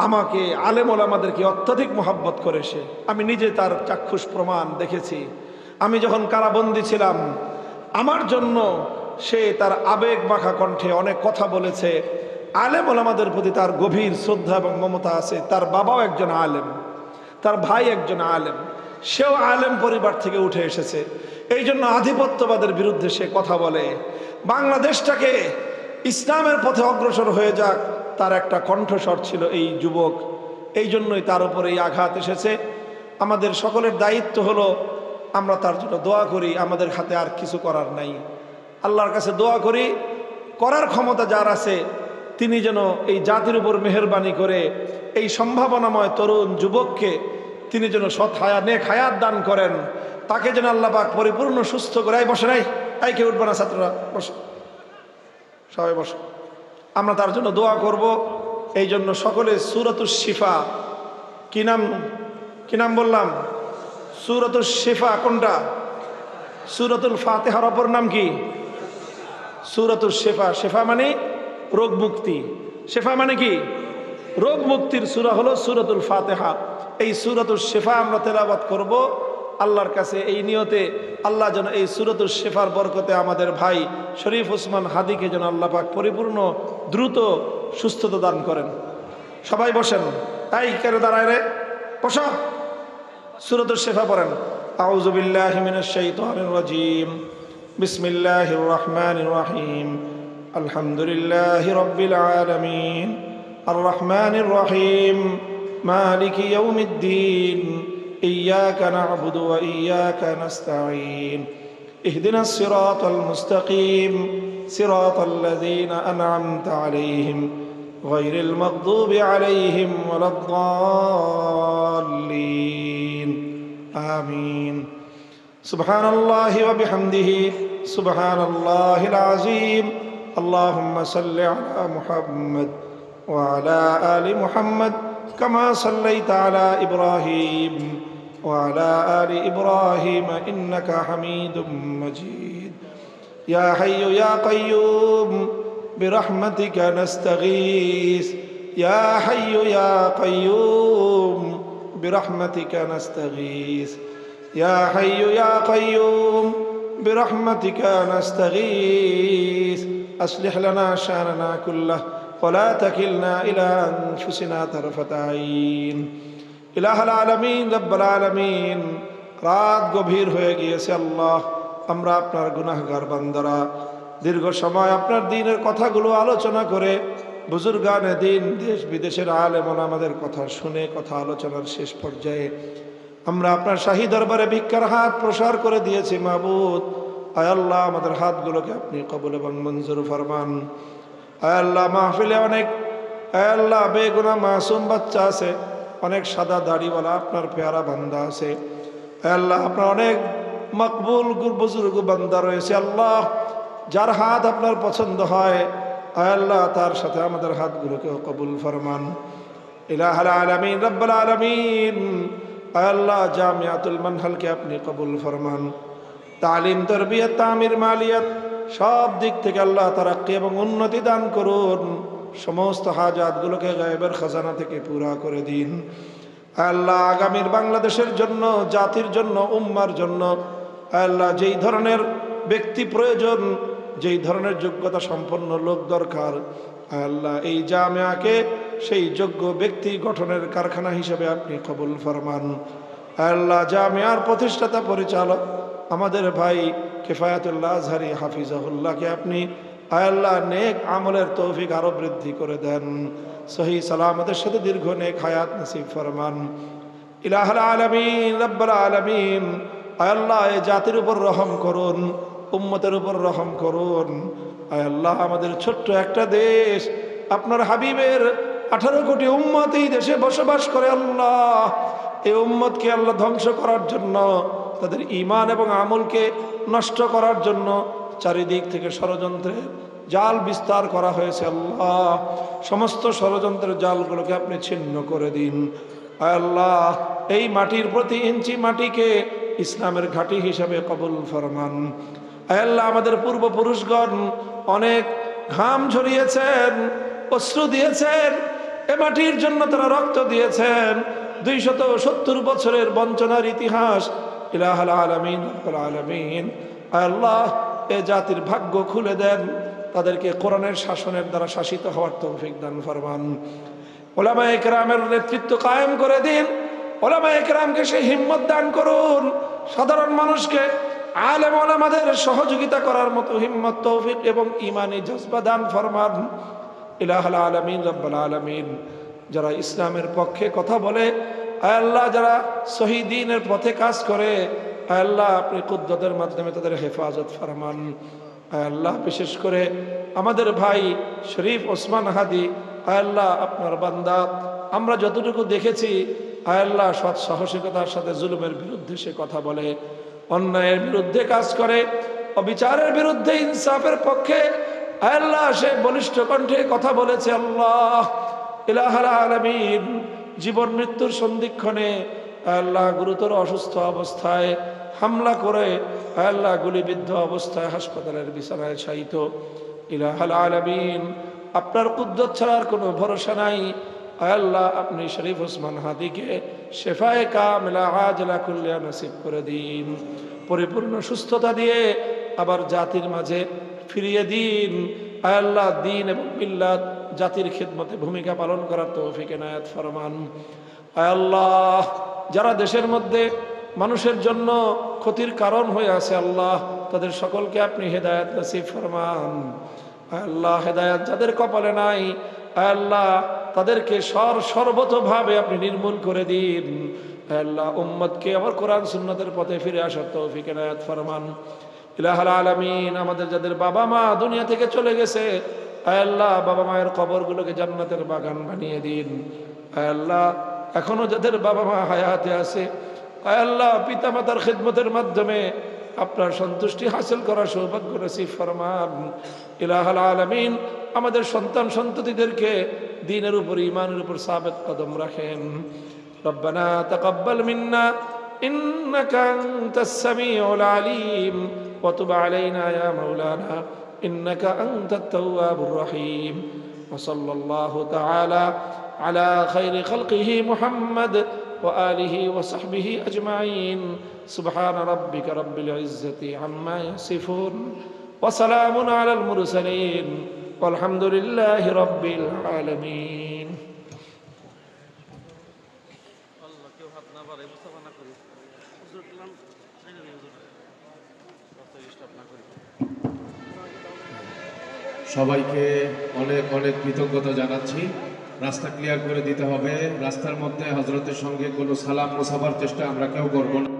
আমাকে আলেম ওলামাদেরকে অত্যধিক মহব্বত করেছে, আমি নিজে তার চাক্ষুষ প্রমাণ দেখেছি। আমি যখন কারাবন্দী ছিলাম, আমার জন্য সে তার আবেগ মাখা কণ্ঠে অনেক কথা বলেছে। আলেম ওলামাদের প্রতি তার গভীর শ্রদ্ধা এবং মমতা আছে। তার বাবাও একজন আলেম, তার ভাই একজন আলেম, সেও আলেম পরিবার থেকে উঠে এসেছে। এই জন্য আধিপত্যবাদের বিরুদ্ধে সে কথা বলে। বাংলাদেশটাকে ইসলামের পথে অগ্রসর হয়ে যাক, তার একটা কণ্ঠস্বর ছিল এই যুবক। এই জন্যই তার উপরে এই আঘাত এসেছে। আমাদের সকলের দায়িত্ব হলো আমরা তার জন্য দোয়া করি। আমাদের হাতে আর কিছু করার নাই, আল্লাহর কাছে দোয়া করি। করার ক্ষমতা যার আছে তিনি যেন এই জাতির উপর মেহেরবানি করে এই সম্ভাবনাময় তরুণ যুবককে তিনি যেন সৎ নেক হায়াত দান করেন। তাকে যেন আল্লাহ পাক পরিপূর্ণ সুস্থ করে। এই বসে নাই, এই কেউ উঠবে না, ছাত্ররা বসে, সবাই বসে। আমরা তার জন্য দোয়া করব। এই জন্য সকলে সূরাতুশ শিফা, কি নাম বললাম? সূরাতুশ শিফা কোনটা? সূরাতুল ফাতিহার অপর নাম কি? সূরাতুশ শিফা। শিফা মানে রোগ মুক্তি, শিফা মানে কি? রোগ মুক্তির সূরা হলো সূরাতুল ফাতিহা। এই সূরাতুশ শিফা আমরা তেলাওয়াত করব আল্লাহর কাছে এই নিয়তে, আল্লাহ যেন এই সূরাতুশ শিফার বরকতে আমাদের ভাই শরীফ ওসমান হাদিকে যেন আল্লাহ পাক পরিপূর্ণ দ্রুত সুস্থতা দান করেন। সবাই বসেন, এই কেন দাঁড়ায় রে, বসো। সূরাতুশ শিফা পড়েন। আউযু বিল্লাহি মিনাশ শাইতানির রাজীম, বিসমিল্লাহির রহমানির রহিম, আলহামদুলিল্লাহি রাব্বিল আলামিন, আর রহমানির রহিম, মালিকি ইয়াউমিদ্দিন, ইয়্যাকা না'বুদু ওয়া ইয়্যাকা নাস্তাঈন, ইহদিনাস সিরাতাল মুস্তাকিম, সিরাতাল লাযীনা আন'আমতা আলাইহিম গায়রিল মাগদুবি আলাইহিম ওয়ালাদ-দাল্লিন, আমিন। সুবহানাল্লাহি ওয়া বিহামদিহি, সুবহানাল্লাহিল আযীম। আল্লাহুম্মা সাল্লি আলা মুহাম্মাদ ওয়া আলা আলি মুহাম্মাদ কামা সাল্লাইতা আলা ইব্রাহিম ওয়া আলা আলি ইব্রাহিম ইন্নাকা হামিদুম মাজিদ। ইয়া হাইয়্যু ইয়া কাইয়্যুম বিরহমাতিকা নাস্তাগীস, ইয়া হাইয়্যু ইয়া কাইয়্যুম برحمتك نستغيث يا حي يا قيوم برحمتك نستغيث أصلح لنا شأننا كله ولا تكلنا إلى أنفسنا طرفة عين ইলাহ আলামিন রব্বুল আলামিন রাত গভীর হয়ে গিয়েছে আল্লাহ আমরা আপনার গুনাহগার বান্দারা দীর্ঘ সময় আপনার দ্বীনের কথাগুলো আলোচনা করে বুজুর্গানে দ্বীন দেশ বিদেশের আলেম ওলামাদের কথা শুনে কথা আলোচনার শেষ পর্যায়ে আমরা আপনার শাহী দরবারে ভিক্ষার হাত প্রসার করে দিয়েছি মাবুদ আয় আল্লাহ আমাদের হাতগুলোকে আপনি কবুল এবং মঞ্জুর ফরমান আয় আল্লাহ মাহফিলে অনেক আয় আল্লাহ বেগুনাহ মাসুম বাচ্চা আছে অনেক সাদা দাড়িওয়ালা আপনার পেয়ারা বান্দা আছে আল্লাহ আপনার অনেক মকবুল বুজুর্গ বান্দা রয়েছে আল্লাহ যার হাত আপনার পছন্দ হয় আল্লাহ তার সাথে আমাদের হাতগুলোকেও কবুল ফরমান ইলাহুল আলামিন রব্বুল আলামিন আল্লাহ জামিয়াতুল মানহালকে আপনি কবুল ফরমান তালিম তারবিয়াত তামির মালিয়াত সব দিক থেকে আল্লাহ তারাক্কি এবং উন্নতি দান করুন সমস্ত হাজাতগুলোকে গায়েবের খাজানা থেকে পুরা করে দিন আল্লাহ আগামীর বাংলাদেশের জন্য জাতির জন্য উম্মার জন্য আল্লাহ যেই ধরনের ব্যক্তি প্রয়োজন যেই ধরনের যোগ্যতা সম্পন্ন লোক দরকার আল্লাহ এই জামিয়াকে সেই যোগ্য ব্যক্তি গঠনের কারখানা হিসেবে আপনি কবুল ফরমান আল্লাহ জামিয়ার প্রতিষ্ঠাতা পরিচালক আমাদের ভাই কিফায়াতুল্লাহ আজহারি হাফিজাহুল্লাহকে আপনি আল্লাহ নেক আমলের তৌফিক আরো বৃদ্ধি করে দেন সহি সালামতের সাথে দীর্ঘ নেক হায়াত নসিব ফরমান ইলাহুল আলামিন রব্বুল আলামিন আল্লাহ এই জাতির উপর রহম করুন উম্মতের উপর রহম করুন আল্লাহ আমাদের ছোট্ট একটা দেশ আপনার হাবিবের 18 কোটি উম্মত এই দেশে বসবাস করে আল্লাহ এই উম্মতকে আল্লাহ ধ্বংস করার জন্য তাদের ঈমান এবং আমলকে নষ্ট করার জন্য চারিদিক থেকে ষড়যন্ত্রের জাল বিস্তার করা হয়েছে আল্লাহ সমস্ত ষড়যন্ত্রের জালগুলোকে আপনি ছিন্ন করে দিন আল্লাহ এই মাটির প্রতি ইঞ্চি মাটিকে ইসলামের ঘাঁটি হিসাবে কবুল ফরমান আল্লাহ আমাদের পূর্বপুরুষগণ অনেক ঘাম ঝরিয়েছেন অশ্রু দিয়েছেন এ মাটির জন্য তারা রক্ত দিয়েছেন 270 বছরের বঞ্চনার ইতিহাস ইলাহুল আলামিন রব্বুল আলামিন আল্লাহ এ জাতির ভাগ্য খুলে দেন তাদেরকে কোরআনের শাসনের দ্বারা শাসিত হওয়ার তৌফিক দান ফরমান উলামায়ে কেরামের নেতৃত্ব কায়েম করে দিন উলামায়ে কেরামকে সেই হিম্মত দান করুন সাধারণ মানুষকে আলেম ওলামাদের সহযোগিতা করার মতো হিম্মত তৌফিক এবং ঈমানি জজবা দান ফরমান ইলাহুল আলামিন রব্বুল আলামিন যারা ইসলামের পক্ষে কথা বলে আল্লাহ যারা সহি দ্বীনের পথে কাজ করে আল্লাহ আপনি কুদরতের মাধ্যমে তাদের হেফাজত ফরমান আল্লাহ বিশেষ করে আমাদের ভাই শরীফ ওসমান হাদি আল্লাহ আপনার বান্দা আমরা যতটুকু দেখেছি আল্লাহ সৎ সাহসিকতার সাথে জুলুমের বিরুদ্ধে সে কথা বলে অন্যায়ের বিরুদ্ধে কাজ করে অবিচারের বিরুদ্ধে ইনসাফের পক্ষে আল্লাহ সে বলিষ্ঠ কণ্ঠে কথা বলেছে আল্লাহ ইলাহুল আলামিন জীবন মৃত্যুর সন্ধিক্ষণে আল্লাহ গুরুতর অসুস্থ অবস্থায় হামলা করে আল্লাহ গুলিবিদ্ধ অবস্থায় হাসপাতালের বিছানায় শায়িত ইলাহুল আলামিন আপনার কুদরত ছাড়া আর কোনো ভরসা নাই আল্লাহ আপনি শরীফ ওসমান হাদিকে শেফায়ে কামিলা আজলা কুল্লিয়া নসিব করে দিন পরিপূর্ণ সুস্থতা দিয়ে আবার জাতির মাঝে ফিরিয়ে দিন আল্লাহ দ্বীন এবং মিল্লাত জাতির খিদমতে ভূমিকা পালন করার তৌফিক এনায়েত ফরমান আল্লাহ যারা দেশের মধ্যে মানুষের জন্য ক্ষতির কারণ হয়ে আছে আল্লাহ তাদের সকলকে আপনি হেদায়েত নসিব ফরমান আল্লাহ হেদায়েত যাদের কপালে নাই আল্লাহ তাদেরকে সর্বতভাবে আপনি নির্মূল করে দিন আল্লাহ উম্মতকে আবার কোরআন সুন্নাতের পথে ফিরে আসার তৌফিক এনায়েত ফরমান ইলাহুল আলামিন আমাদের যাদের বাবা মা দুনিয়া থেকে চলে গেছে আল্লাহ বাবা মায়ের কবরগুলোকে জান্নাতের বাগান বানিয়ে দিন আল্লাহ এখনো যাদের বাবা মা হায়াতে আছে আল্লাহ পিতা মাতার খিদমতের মাধ্যমে আপনার সন্তুষ্টি হাসিল করার সৌভাগ্য নসিব ফরমান ইলাহুল আলামিন আমাদের সন্তান সন্ততিদেরকে দ্বীনের উপর ঈমানের উপর সাবিত কদম রাখেন রব্বানা তাকাব্বাল মিন্না ইন্নাকা আনতাস সামিউল আলিম ওয়া তুব আলাইনা ইয়া মাওলানা ইন্নাকা আনতাত তাওয়াবুর রহিম ওয়া সাল্লাল্লাহু তাআলা আলা খায়রি খালকিহি মুহাম্মদ وآله وصحبه أجمعين سبحان ربك رب العزة عما يصفون وسلام على المرسلين والحمد لله رب العالمين সবাইকে অনেক অনেক কৃতজ্ঞতা জানাচ্ছি। রাস্তা ক্লিয়ার করে দিতে হবে। রাস্তার মধ্যে হযরতের সঙ্গে কোনো সালাম মুসাফার চেষ্টা আমরা কেউ করব না।